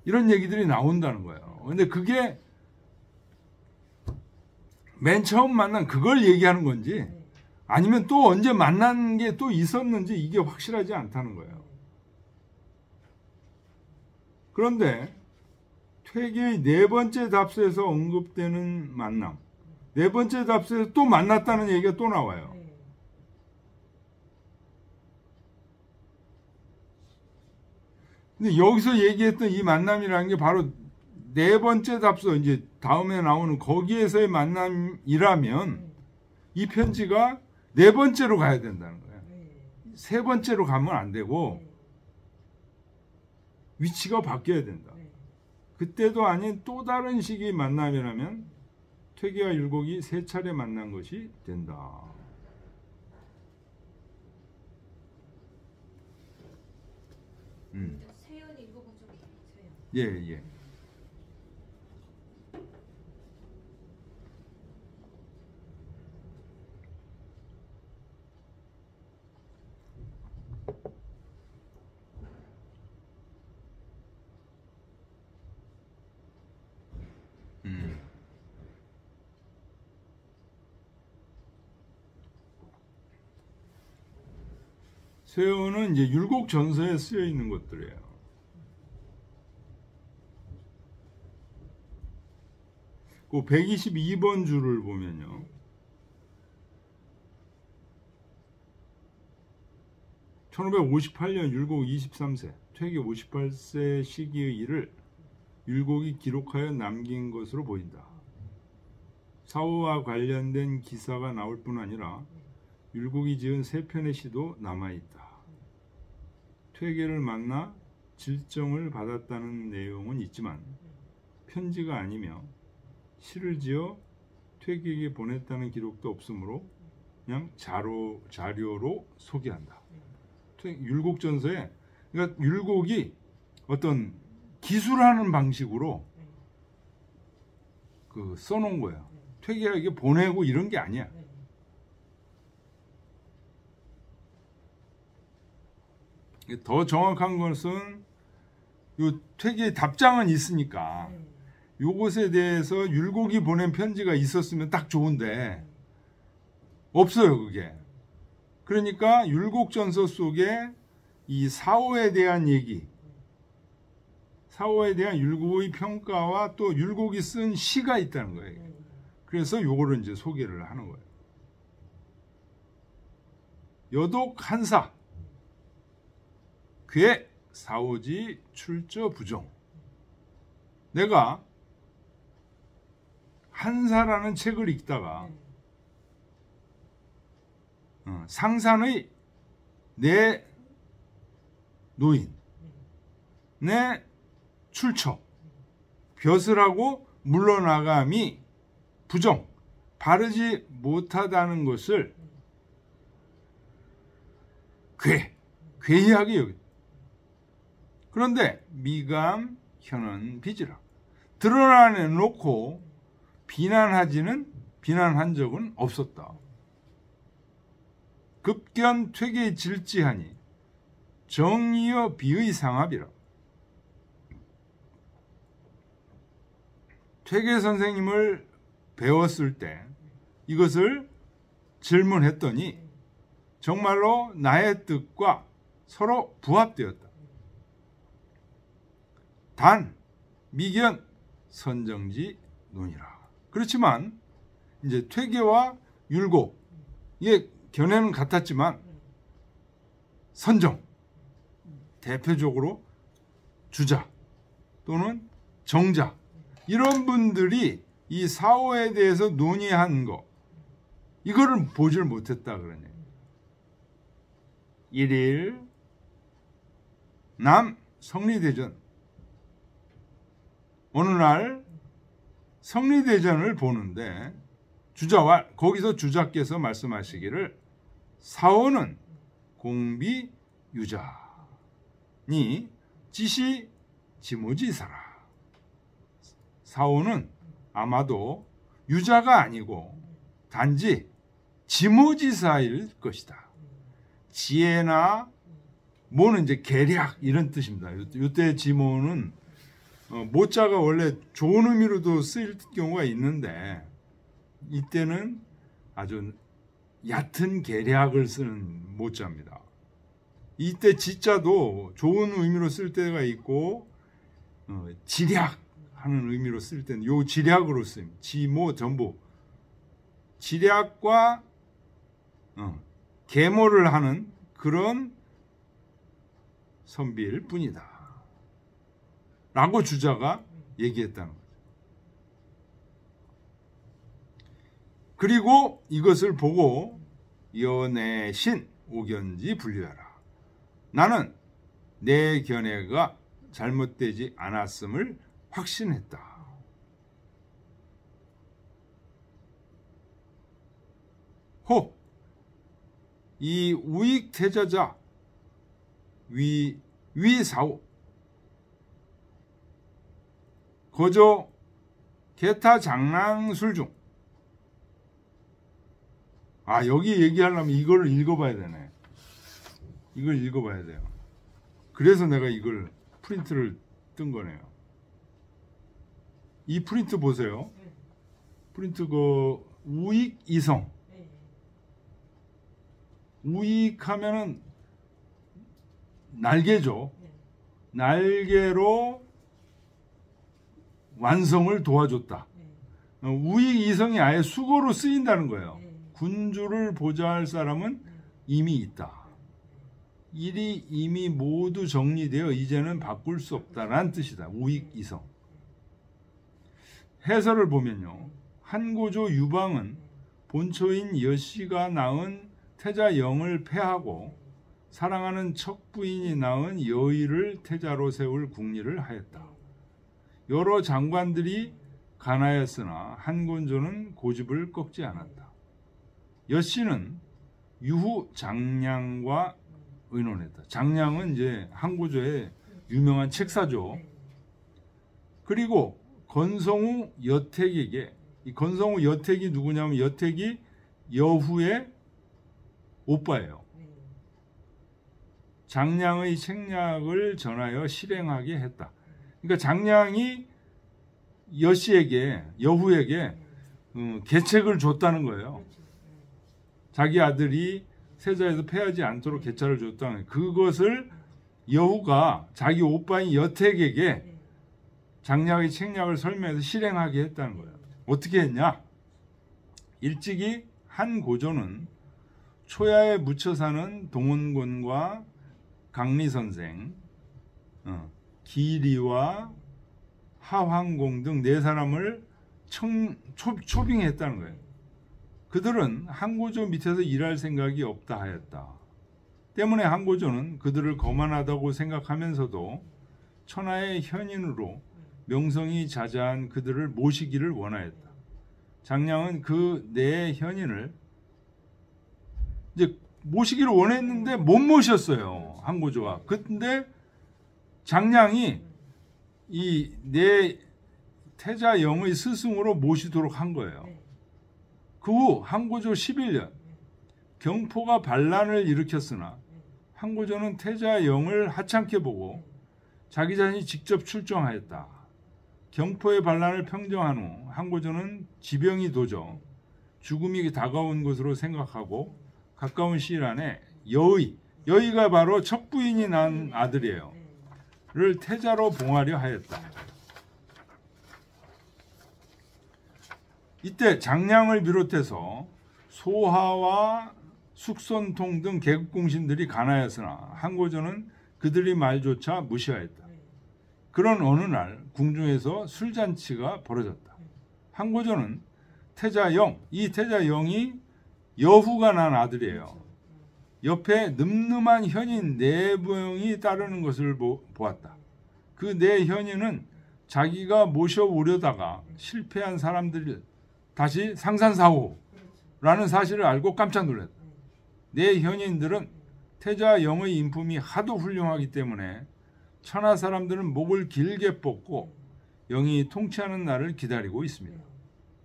이런 얘기들이 나온다는 거예요. 근데 그게 맨 처음 만난 그걸 얘기하는 건지 아니면 또 언제 만난 게 또 있었는지 이게 확실하지 않다는 거예요. 그런데 퇴계의 네 번째 답서에서 언급되는 만남, 네 번째 답서에서 또 만났다는 얘기가 또 나와요. 근데 여기서 얘기했던 이 만남이라는 게 바로 네 번째 답서, 이제 다음에 나오는 거기에서의 만남이라면 이 편지가 네 번째로 가야 된다는 거예요. 세 번째로 가면 안 되고 위치가 바뀌어야 된다. 그때도 아닌 또 다른 시기의 만남이라면 퇴계와 율곡이 세 차례 만난 것이 된다. 세연 읽어보죠. 세연. 예, 예. 세연은 이제 율곡 전서에 쓰여 있는 것들이에요. 그 122번 줄을 보면요. (1558년) 율곡 23세, 퇴계 58세 시기의 일을 율곡이 기록하여 남긴 것으로 보인다. 사후와 관련된 기사가 나올 뿐 아니라 율곡이 지은 세 편의 시도 남아있다. 퇴계를 만나 질정을 받았다는 내용은 있지만 편지가 아니며 시를 지어 퇴계에게 보냈다는 기록도 없으므로 그냥 자료로 소개한다. 율곡전서에 그러니까 율곡이 어떤 기술하는 방식으로 그 써놓은 거예요. 퇴계에게 보내고 이런 게 아니야. 더 정확한 것은 요 퇴계 답장은 있으니까 요것에 대해서 율곡이 보낸 편지가 있었으면 딱 좋은데 없어요, 그게. 그러니까 율곡전서 속에 이 사오에 대한 얘기, 사오에 대한 율곡의 평가와 또 율곡이 쓴 시가 있다는 거예요. 그래서 요거를 이제 소개를 하는 거예요. 여독 한사, 괴 사오지 출저 부정. 내가 한사라는 책을 읽다가 상산의 내 노인, 내 출처, 벼슬하고 물러나감이 부정, 바르지 못하다는 것을 괴이하게 여긴다. 그런데 미감 현은 빚이라 드러나놓고 비난한 적은 없었다. 급견 퇴계 질지하니 정의여 비의 상합이라. 퇴계 선생님을 배웠을 때 이것을 질문했더니 정말로 나의 뜻과 서로 부합되었다. 단 미견 선정지 논이라. 그렇지만 이제 퇴계와 율곡 이게 견해는 같았지만 선정, 대표적으로 주자 또는 정자 이런 분들이 이 사오에 대해서 논의한 거 이거를 보질 못했다 그러냐. 1일 남 성리대전, 어느 날 성리대전을 보는데 거기서 주자께서 말씀하시기를 사원은 공비 유자니 지시 지모지사라. 사원은 아마도 유자가 아니고 단지 지모지사일 것이다. 지혜나 모는 이제 계략 이런 뜻입니다. 이때 지모는 모자가 원래 좋은 의미로도 쓰일 경우가 있는데 이때는 아주 얕은 계략을 쓰는 모자입니다. 이때 지자도 좋은 의미로 쓸 때가 있고 지략하는 의미로 쓸 때는 요 지략으로 쓰임. 지모 전부 지략과 계모를 하는 그런 선비일 뿐이다 라고 주자가 얘기했다는 거죠. 그리고 이것을 보고 연애신 오견지 분류하라. 나는 내 견해가 잘못되지 않았음을 확신했다. 호! 이 우익태자자 위사오 거저 개타 장랑술 중. 여기 얘기하려면 이걸 읽어봐야 되네. 이걸 읽어봐야 돼요. 그래서 내가 이걸 프린트를 뜬 거네요. 이 프린트 보세요. 프린트 우익 이성. 우익하면은 날개죠. 날개로 완성을 도와줬다. 우익 이성이 아예 수거로 쓰인다는 거예요. 군주를 보좌할 사람은 이미 있다. 일이 이미 모두 정리되어 이제는 바꿀 수 없다라는 뜻이다. 우익 이성. 해설을 보면요. 한고조 유방은 본초인 여씨가 낳은 태자 영을 패하고 사랑하는 척부인이 낳은 여의를 태자로 세울 궁리를 하였다. 여러 장관들이 간하였으나 한곤조는 고집을 꺾지 않았다. 여씨는 유후 장량과 의논했다. 장량은 이제 한고조의 유명한 책사죠. 그리고 건성우 여택에게, 이 건성우 여택이 누구냐면 여택이 여후의 오빠예요. 장량의 책략을 전하여 실행하게 했다. 그러니까 장량이 여씨에게, 여후에게 계책을 줬다는 거예요. 자기 아들이 세자에서 패하지 않도록 계책을 줬다는 거예요. 그것을 여후가 자기 오빠인 여택에게 장량의 책략을 설명해서 실행하게 했다는 거예요. 어떻게 했냐? 일찍이 한 고조는 초야에 묻혀 사는 동원곤과 강리선생, 기리와 하황공 등 네 사람을 초빙했다는 거예요. 그들은 한고조 밑에서 일할 생각이 없다 하였다. 때문에 한고조는 그들을 거만하다고 생각하면서도 천하의 현인으로 명성이 자자한 그들을 모시기를 원하였다. 장량은 그 네 현인을 이제 모시기를 원했는데 못 모셨어요. 한고조가. 근데 장량이 이 네 태자 영의 스승으로 모시도록 한 거예요. 그 후 한고조 11년 경포가 반란을 일으켰으나 한고조는 태자 영을 하찮게 보고 자기 자신이 직접 출정하였다. 경포의 반란을 평정한 후 한고조는 지병이 도져 죽음이 다가온 것으로 생각하고 가까운 시일 안에 여의가 바로 척부인이 낳은 아들이에요. 를 태자로 봉하려 하였다. 이때 장량을 비롯해서 소하와 숙선통 등 계급공신들이 간하였으나 한고조는 그들의 말조차 무시하였다. 그런 어느 날 궁중에서 술잔치가 벌어졌다. 한고조는 태자영, 이 태자영이 여후가 난 아들이에요. 옆에 늠름한 현인 네 명이 따르는 것을 보았다. 그 네 현인은 자기가 모셔오려다가 실패한 사람들을 다시 상산사후라는 사실을 알고 깜짝 놀랐다. 내 현인들은 태자 영의 인품이 하도 훌륭하기 때문에 천하 사람들은 목을 길게 뻗고 영이 통치하는 날을 기다리고 있습니다.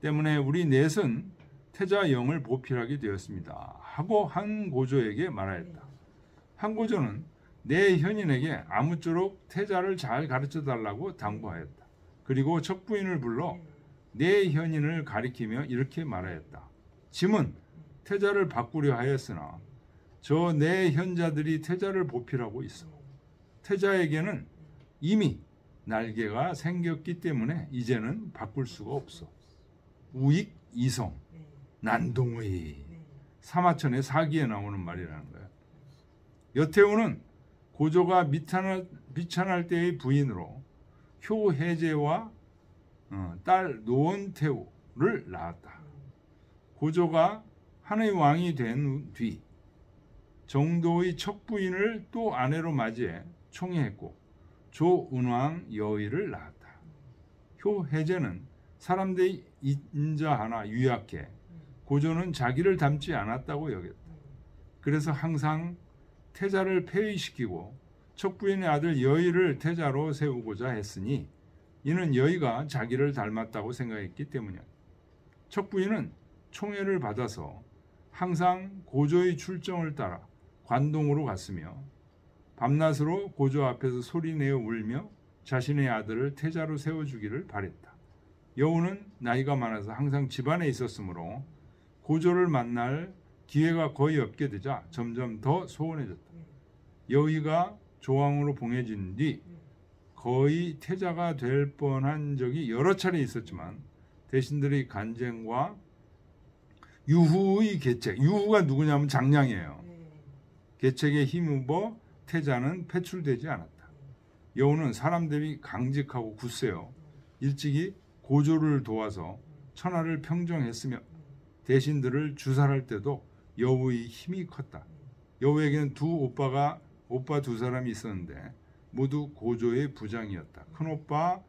때문에 우리 넷은 태자 영을 보필하게 되었습니다. 하고 한 고조에게 말하였다. 한 고조는 내 현인에게 아무쪼록 태자를 잘 가르쳐 달라고 당부하였다. 그리고 척부인을 불러 내 현인을 가리키며 이렇게 말하였다. 짐은 태자를 바꾸려 하였으나 저 내 현자들이 태자를 보필하고 있어. 태자에게는 이미 날개가 생겼기 때문에 이제는 바꿀 수가 없어. 우익 이성 난동의 사마천의 사기에 나오는 말이라는 거야. 여태우는 고조가 비천할 때의 부인으로 효해제와 딸 노원태우를 낳았다. 고조가 한의 왕이 된 뒤 정도의 척부인을 또 아내로 맞이해 총애했고 조은왕 여의를 낳았다. 효해제는 사람들이 인자하나 유약해 고조는 자기를 닮지 않았다고 여겼다. 그래서 항상 태자를 폐위시키고 척부인의 아들 여의를 태자로 세우고자 했으니 이는 여의가 자기를 닮았다고 생각했기 때문이야. 척부인은 총애를 받아서 항상 고조의 출정을 따라 관동으로 갔으며 밤낮으로 고조 앞에서 소리내어 울며 자신의 아들을 태자로 세워주기를 바랬다. 여우는 나이가 많아서 항상 집안에 있었으므로 고조를 만날 기회가 거의 없게 되자 점점 더 소원해졌다. 여의가 조왕으로 봉해진 뒤 거의 태자가 될 뻔한 적이 여러 차례 있었지만 대신들의 간쟁과 유후의 계책, 유후가 누구냐면 장량이에요. 계책에 힘입어 태자는 패출되지 않았다. 여우는 사람 대비 강직하고 굳세요. 일찍이 고조를 도와서 천하를 평정했으며 대신들을 주살할 때도 여우의 힘이 컸다. 여우에게는 오빠 두 사람이 있었는데 모두 고조의 부장이었다. 큰오빠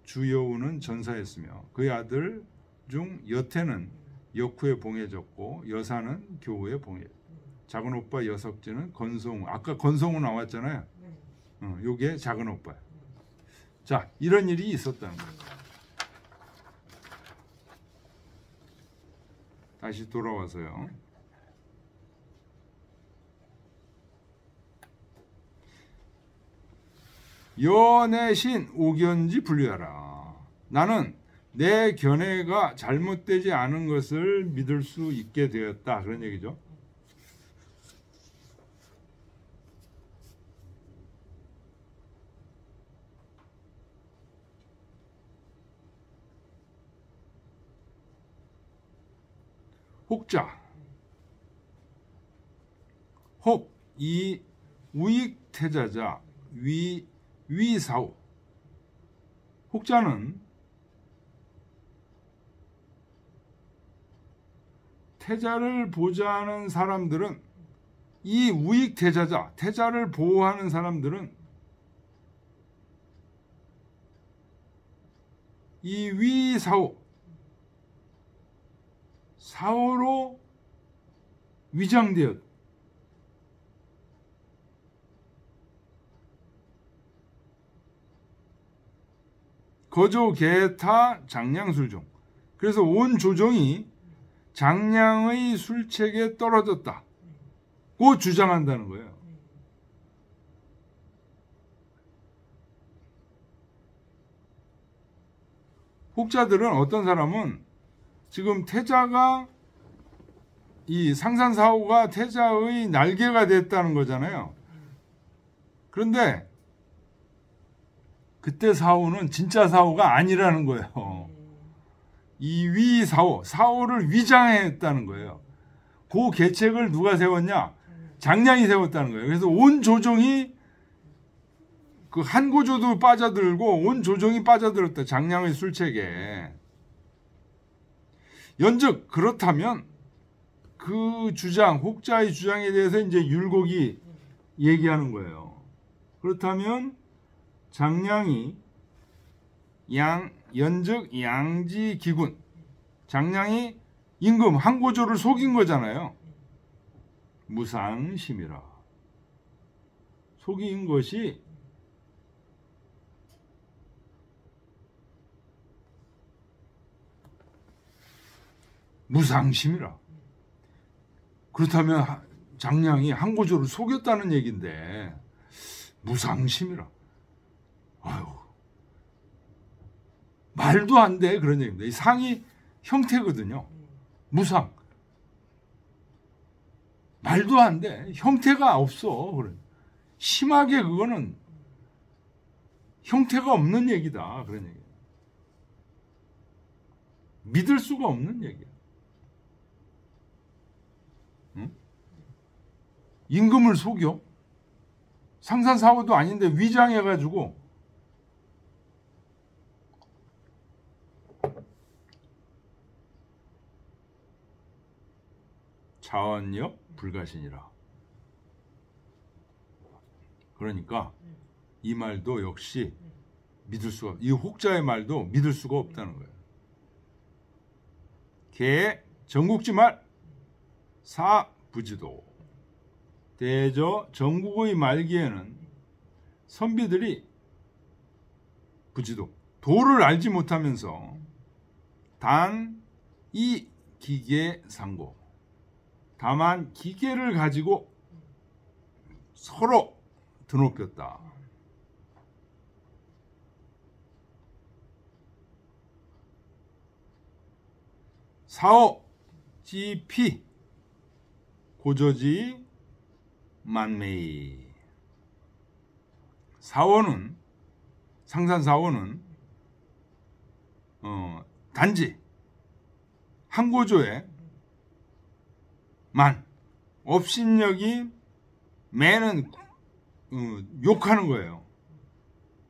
주여우는 전사였으며 그의 아들 중 여태는 역후에 봉해졌고 여사는 교우에 봉해졌다. 작은 오빠 여석지는 건성우, 아까 건성우 나왔잖아요. 요게 작은 오빠야. 자, 이런 일이 있었다는 거예요. 다시 돌아와서요. 여내신 오견지 분류하라. 나는 내 견해가 잘못되지 않은 것을 믿을 수 있게 되었다. 그런 얘기죠. 혹자 혹 이 우익태자자 위사오. 혹자는 태자를 보좌하는 사람들은 이 우익태자자 태자를 보호하는 사람들은 이 위사오 사오로 위장되었다. 거조 개타 장량술종. 그래서 온 조정이 장량의 술책에 떨어졌다. 고 주장한다는 거예요. 혹자들은 어떤 사람은 지금 태자가 이 상산사후가 태자의 날개가 됐다는 거잖아요. 그런데 그때 사후는 진짜 사후가 아니라는 거예요. 이 위사후, 사후를 위장했다는 거예요. 그 계책을 누가 세웠냐? 장량이 세웠다는 거예요. 그래서 온 조정이 그 한 고조도 빠져들고 온 조정이 빠져들었다. 장량의 술책에. 연즉 그렇다면 그 주장, 혹자의 주장에 대해서 이제 율곡이 얘기하는 거예요. 그렇다면 장량이 연즉 양지기군, 장량이 임금 한 고조를 속인 거잖아요. 무상심이라. 속인 것이 무상심이라. 그렇다면 장량이 한고조를 속였다는 얘긴데 무상심이라. 아유, 말도 안 돼 그런 얘기입니다. 이 상이 형태거든요. 무상. 말도 안 돼. 형태가 없어. 그래. 심하게 그거는 형태가 없는 얘기다. 그런 얘기예요. 믿을 수가 없는 얘기야. 응? 임금을 속여? 상산사고도 아닌데 위장해가지고 자원력 불가신이라. 그러니까 이 말도 역시 믿을 수가, 이 혹자의 말도 믿을 수가 없다는 거예요. 개 전국지 말 사부지도. 대저 전국의 말기에는 선비들이 부지도 도를 알지 못하면서 단 이 기계상고, 다만 기계를 가지고 서로 드높였다. 사오 지피 고저지 만매이. 사오는, 상산사오는 단지 한고조에 만, 업신여기 매는 욕하는 거예요.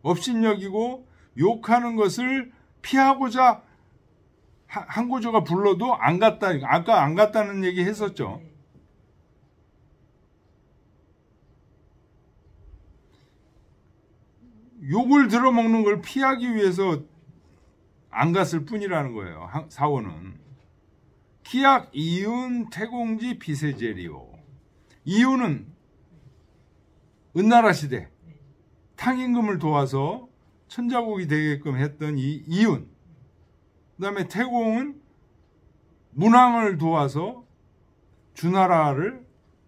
업신여기고 욕하는 것을 피하고자 한고조가 불러도 안 갔다. 아까 안 갔다는 얘기 했었죠. 욕을 들어먹는 걸 피하기 위해서 안 갔을 뿐이라는 거예요. 사원은. 기약 이윤 태공지 비세제리오. 이윤은 은나라 시대 탕임금을 도와서 천자국이 되게끔 했던 이 이윤. 그 다음에 태공은 문왕을 도와서 주나라를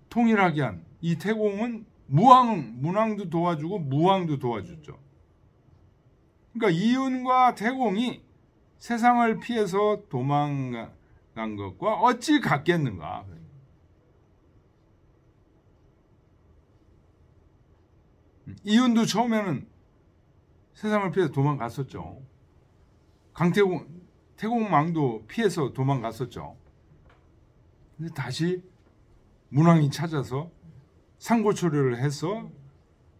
통일하게 한 이 태공은 문왕도 도와주고 무왕도 도와줬죠. 그러니까 이윤과 태공이 세상을 피해서 도망간 것과 어찌 같겠는가. 이윤도 처음에는 세상을 피해서 도망갔었죠. 태공망도 피해서 도망갔었죠. 근데 다시 문왕이 찾아서 상고초려를 해서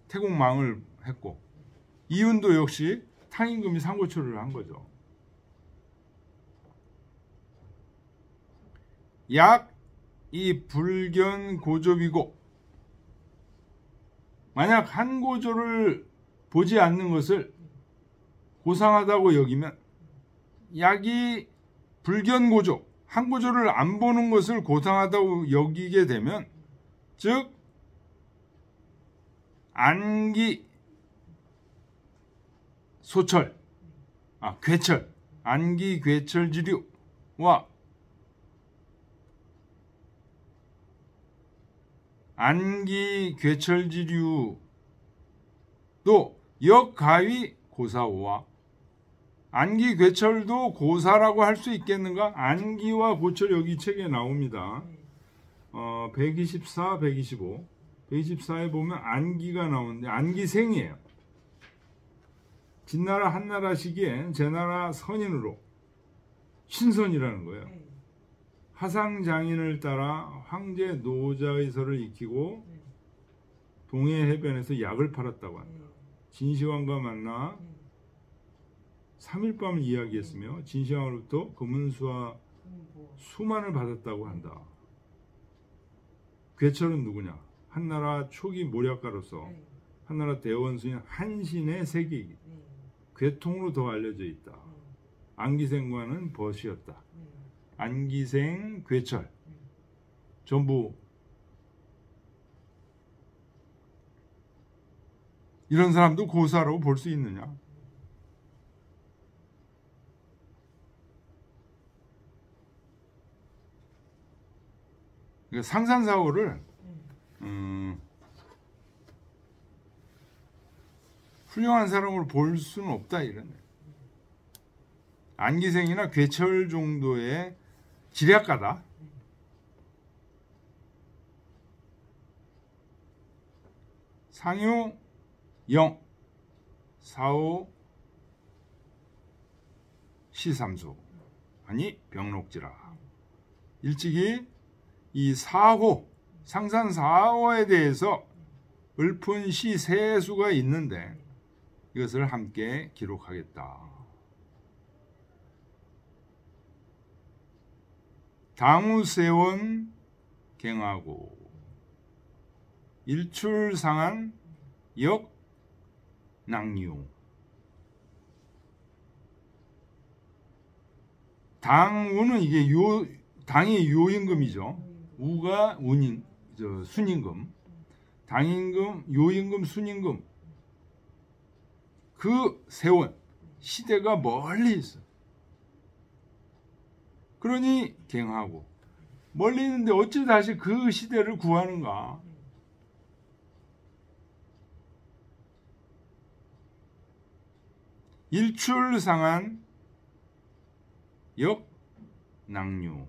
태공망을 했고, 이윤도 역시 탕임금이 상고초려를 한 거죠. 약 이 불견 고조이고, 만약 한고조를 보지 않는 것을 고상하다고 여기면 약이 불견고조, 한고조를 안 보는 것을 고상하다고 여기게 되면, 즉 안기 소철, 괴철, 안기 괴철지류와 안기 괴철지류도 역가위 고사오와, 안기 괴철도 고사라고 할 수 있겠는가? 안기와 고철 여기 책에 나옵니다. 124, 125. 124에 보면 안기가 나오는데 안기생이에요. 진나라 한나라 시기에 제나라 선인으로 신선이라는 거예요. 하상장인을 따라 황제 노자의 설을 익히고 동해 해변에서 약을 팔았다고 한다. 진시황과 만나 3일 밤을 이야기했으며 진시황으로부터 금은수와 수만을 받았다고 한다. 괴철은 누구냐? 한나라 초기 모략가로서 한나라 대원수인 한신의 세계이기, 괴통으로 더 알려져 있다. 안기생과는 벗이었다. 안기생, 괴철 전부 이런 사람도 고사라고 볼 수 있느냐? 그러니까 상산사고를 훌륭한 사람으로 볼 수는 없다 이런. 안기생이나 괴철 정도의 지략가다. 상유 영 사오 시삼소 아니 병록지라. 일찍이 이 사호 상산사호에 대해서 읊은 시 세 수가 있는데 이것을 함께 기록하겠다. 당우세원 갱하고 일출상한 역낭유. 당우는 이게 당이 요임금이죠. 우가 운임, 순임금. 당임금, 요임금, 순임금. 그 세원 시대가 멀리 있어. 그러니 갱하고 멀리 있는데 어찌 다시 그 시대를 구하는가? 일출상한 역낭유.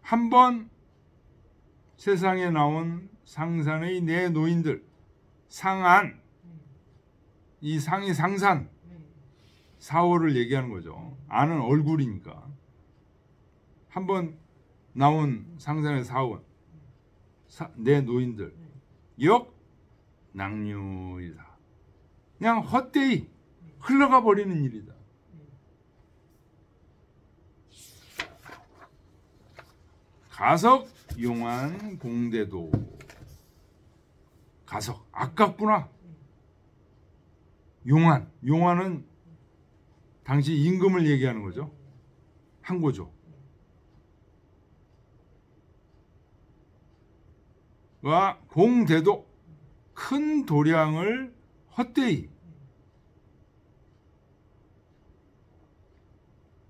한번 세상에 나온 상산의 내 노인들, 상안, 이 상이 상산, 사호를 얘기하는 거죠. 안은 얼굴이니까. 한번 나온 상산의 사원, 내 노인들, 역낭유이다. 그냥 헛되이 흘러가 버리는 일이다. 가석 용한 공대도. 가석 아깝구나. 용한은 당시 임금을 얘기하는 거죠. 항고조. 와 공대도 큰 도량을 헛되이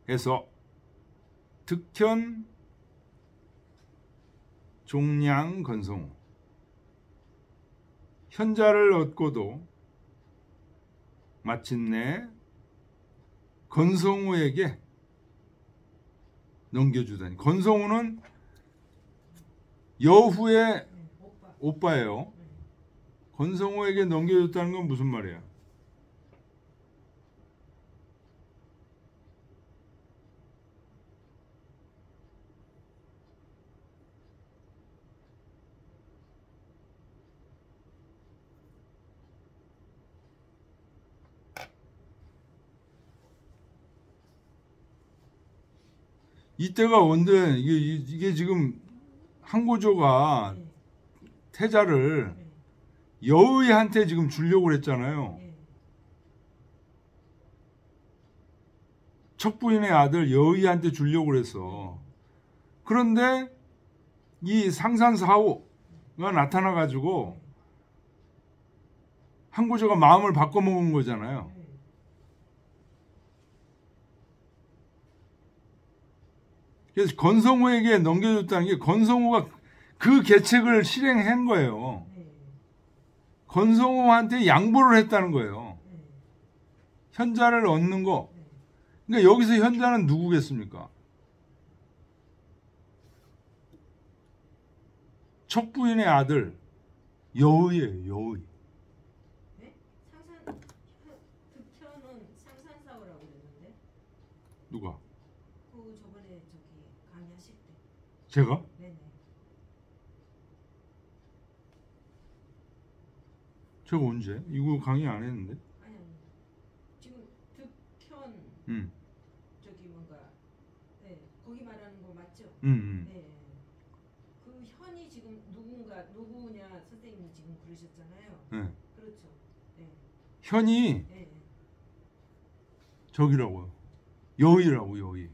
해서 득현 종량 건성우. 현자를 얻고도 마침내 건성우에게 넘겨주다니. 건성우는 여후의 오빠예요. 건성우에게 넘겨줬다는 건 무슨 말이야? 이때가 언제 이게 지금 항고조가 태자를 여의한테 지금 주려고 그랬잖아요. 척부인의 아들 여의한테 주려고 그랬어. 그런데 이 상산사호가 나타나가지고 항고조가 마음을 바꿔먹은 거잖아요. 그래서 건성우에게 넘겨줬다는 게 건성우가 그 계책을 실행한 거예요. 건성우한테 양보를 했다는 거예요. 현자를 얻는 거. 그러니까 여기서 현자는 누구겠습니까? 척부인의 아들 여의예요. 여의. 네? 득현은 상산사호라고 그랬는데. 누가? 그 저번에 저기 강의하실 때. 제가? 네네. 제가 언제? 이거 강의 안 했는데? 아니 지금 득현 저기 뭔가 네 거기 말하는 거 맞죠? 네. 그 현이 지금 누구냐 선생님이 지금 그러셨잖아요. 네. 그렇죠. 네. 현이 네. 저기라고요. 여의라고 여의.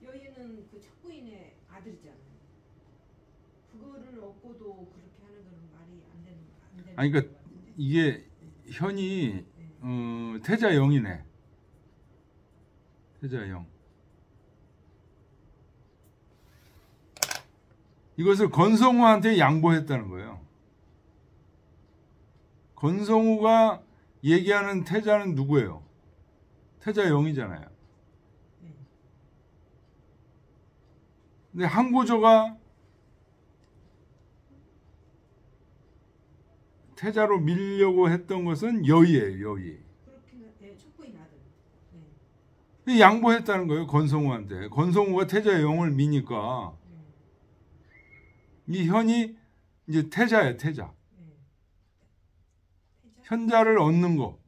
여인은 그 척부인의 아들이잖아요. 그거를 얻고도 그렇게 하는 거는 말이 안 되는 아니 그러니까 것 같은데. 이게 현이 네. 태자 영이네. 태자 영. 이것을 건성우한테 양보했다는 거예요. 건성우가 얘기하는 태자는 누구예요? 태자 영이잖아요. 네. 근데 항고조가 태자로 밀려고 했던 것은 여의예요. 여의. 그렇긴 네, 촉부인 아들. 네. 양보했다는 거예요. 건성우한테. 건성우가 태자의 영을 미니까 이 현이 이제 태자예요. 태자. 네. 태자? 현자를 얻는 거.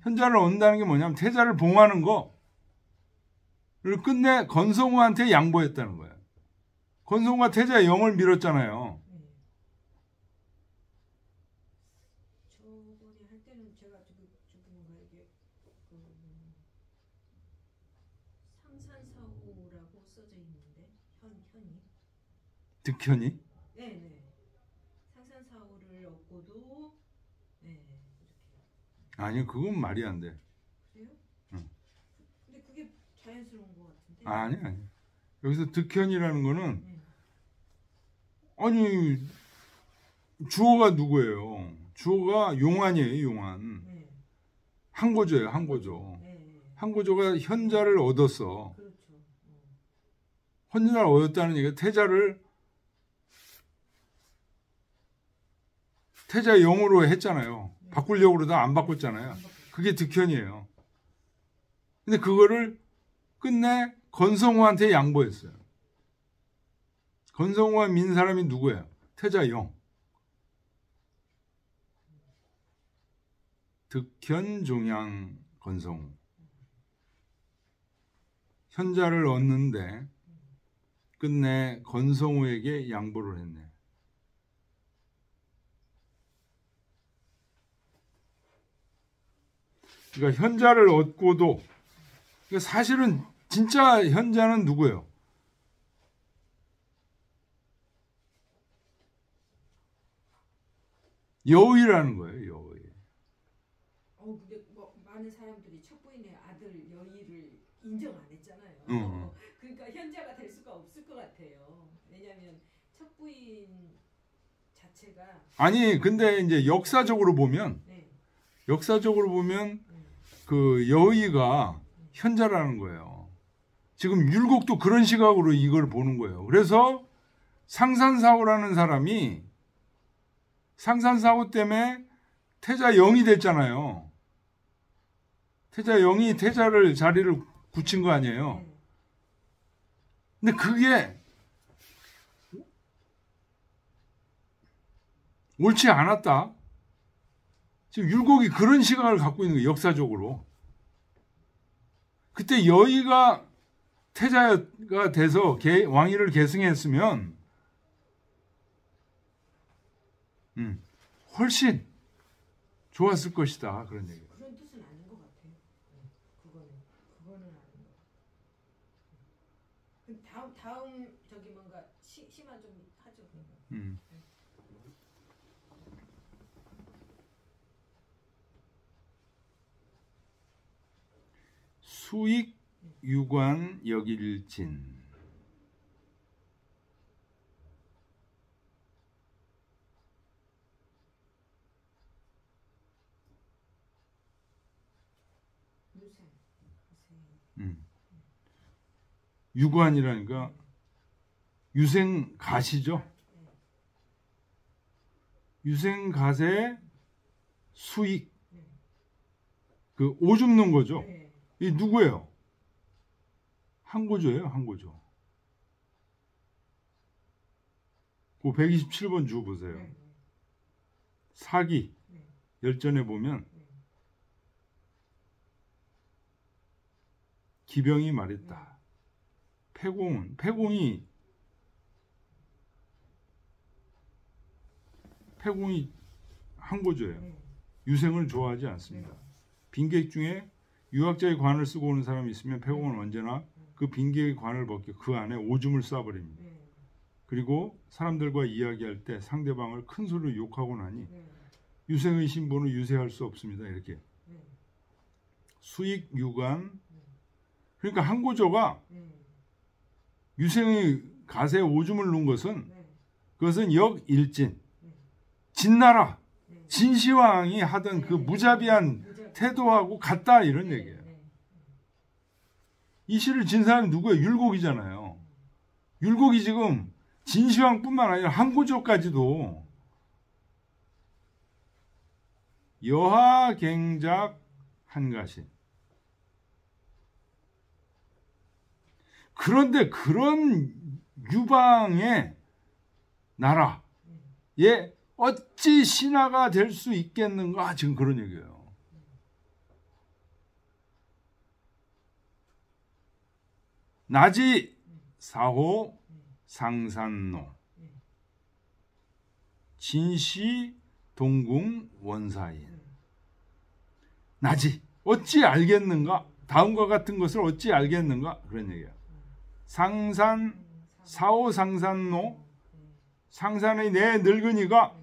현자를 얻는다는 게 뭐냐면 태자를 봉하는 거를 끝내 건성우한테 양보했다는 거예요. 건성우가 태자의 영을 밀었잖아요. 네. 저번에 할 때는 제가 저기 뭔가 이게 상산사후라고 써져 있는데 현이. 득현이. 네네. 상산사후를 얻고도 네 이렇게. 아니 그건 말이 안 돼. 그래요? 응. 근데 그게 자연스러운 것 같은데. 아니. 여기서 득현이라는 거는 네. 아니 주어가 누구예요? 주어가 용안이에요. 용안. 네. 항고조예요. 항고조. 네. 항고조가 현자를 얻었어. 그렇죠. 현자를 얻었다는 얘기가 태자 영으로 했잖아요. 네. 바꾸려고 그러다 안 바꿨잖아요. 그게 득현이에요. 근데 그거를 끝내 건성우한테 양보했어요. 건성우가 민 사람이 누구예요? 태자 영. 득현 종양 건성우. 현자를 얻는데 끝내 건성우에게 양보를 했네. 그러니까 현자를 얻고도 그러니까 사실은 진짜 현자는 누구예요? 여의라는 거예요. 여의. 근데 뭐 많은 사람들이 척부인의 아들 여의를 인정 안 했잖아요. 응. 그러니까 현자가 될 수가 없을 것 같아요. 왜냐하면 척부인 자체가 아니 근데 이제 역사적으로 보면 네. 그 여의가 현자라는 거예요. 지금 율곡도 그런 시각으로 이걸 보는 거예요. 그래서 상산사후라는 사람이 상산사후 때문에 태자 영이 됐잖아요. 태자 영이 태자를 자리를 굳힌 거 아니에요. 네. 근데 그게 옳지 않았다. 지금 율곡이 그런 시각을 갖고 있는 거예요. 역사적으로. 그때 여의가 태자가 돼서 왕위를 계승했으면 훨씬 좋았을 것이다. 그런 얘기. 그런 뜻은 아닌 것 같아요. 그거는 아닌 것 같아요. 다음 저기 뭔가 심화 좀 하죠. 그러면. 수익 유관 역일진. 유관이라니까 유생가시죠. 유생가세 수익. 그 오줌 넣은 거죠. 이 누구예요? 항고조예요. 항고조. 그 127번 주 보세요. 사기 열전에 보면 기병이 말했다. 패공이 항고조예요. 유생을 좋아하지 않습니다. 빈객 중에 유학자의 관을 쓰고 오는 사람이 있으면 패공은 언제나 그 빈객의 관을 벗겨 그 안에 오줌을 쏴버립니다. 그리고 사람들과 이야기할 때 상대방을 큰 소리로 욕하고 나니 유생의 신분은 유세할 수 없습니다. 이렇게 수익 유관, 그러니까 한고조가 유생의 가세에 오줌을 놓은 것은 그것은 역일진, 진나라, 진시황이 하던 그 무자비한 태도하고 같다 이런 얘기예요. 이 시를 진 사람이 누구예요? 율곡이잖아요. 율곡이 지금 진시황뿐만 아니라 한고조까지도 여하갱작 한가신. 그런데 그런 유방의 나라에 어찌 신하가 될 수 있겠는가? 지금 그런 얘기예요. 나지 사호 상산노 진시 동궁 원사인. 나지 어찌 알겠는가? 다음과 같은 것을 어찌 알겠는가? 그런 얘기야. 상산 사호 상산노, 상산의 내 늙은이가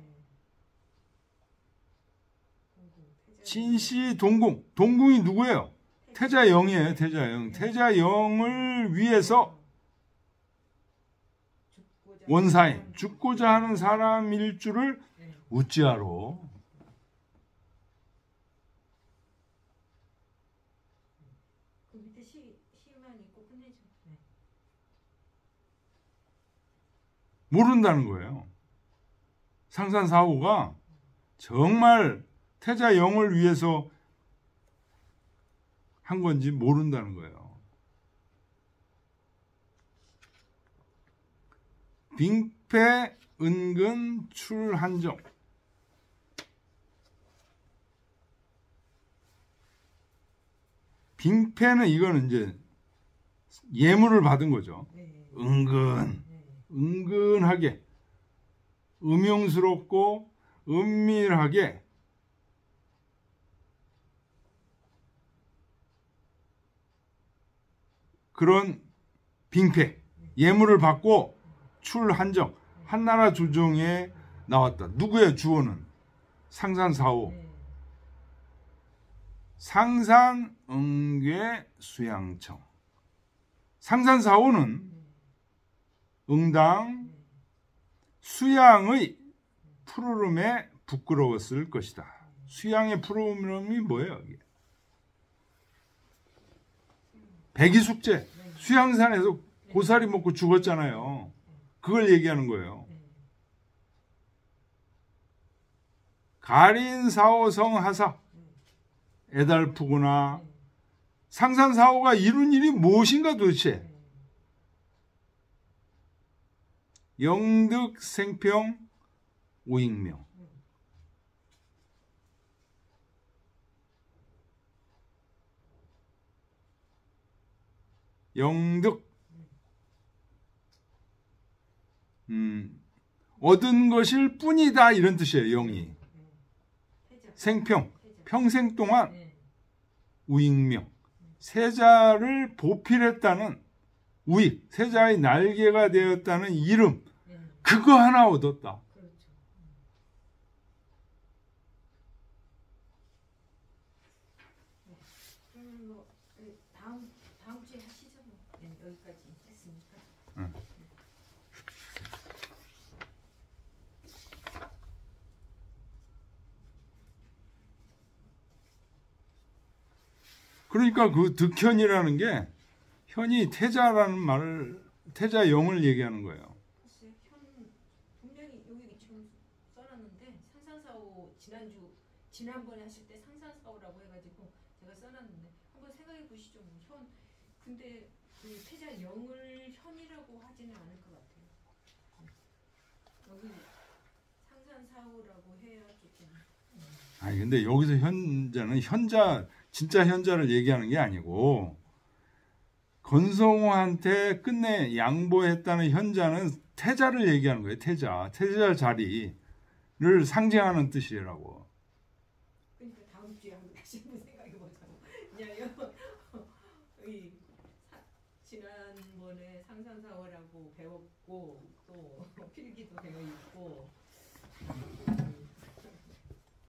진시 동궁, 동궁이 누구예요? 태자영이에요. 태자영. 태자영을 위해서 원사인, 죽고자 하는 사람일 줄을 어찌하러. 그 밑에 시만 있고 끝내죠. 모른다는 거예요. 상산사호가 정말 태자영을 위해서 한 건지 모른다는 거예요. 빙패 은근 출한정. 빙패는 이거는 이제 예물을 받은 거죠. 은근하게, 음흉스럽고 은밀하게 그런 빙패, 예물을 받고 출한정, 한나라 조정에 나왔다. 누구의 주어는? 상산사호. 상산응괴 수양청. 상산사호는 응당 수양의 푸르름에 부끄러웠을 것이다. 수양의 푸르름이 뭐예요? 백이숙제, 수양산에서 고사리 먹고 죽었잖아요. 그걸 얘기하는 거예요. 가린사호성 하사, 애달프구나. 상산사호가 이룬 일이 무엇인가 도대체? 영득생평 오익명. 영득, 얻은 것일 뿐이다 이런 뜻이에요. 영이 생평, 평생 동안 우익명, 세자를 보필했다는 우익, 세자의 날개가 되었다는 이름, 그거 하나 얻었다. 다음 주에 하시죠. 여기까지 했으니까. 그러니까 그 득현이라는 게 현이 태자라는 말을, 태자영을 얘기하는 거예요. 분명히 여기 지금 써놨는데 상산사호 지난번에 하실 때 상산사호라고 해가지고 제가 써놨는데 한번 생각해 보시죠. 현 근데 그 태자영을 현이라고 하지는 않을 것 같아요. 여기 상산사호라고 해야 조금. 아니 근데 여기서 현자는 진짜 현자를 얘기하는 게 아니고 건성우한테 끝내 양보했다는 현자는 태자를 얘기하는 거예요. 태자 자리를 상징하는 뜻이라고. 그러니까 다음 주에 한번 다시 한번 생각해 보자고. 그냥 지난번에 지난번에 상산사월하고 배웠고 또 필기도 되어 있고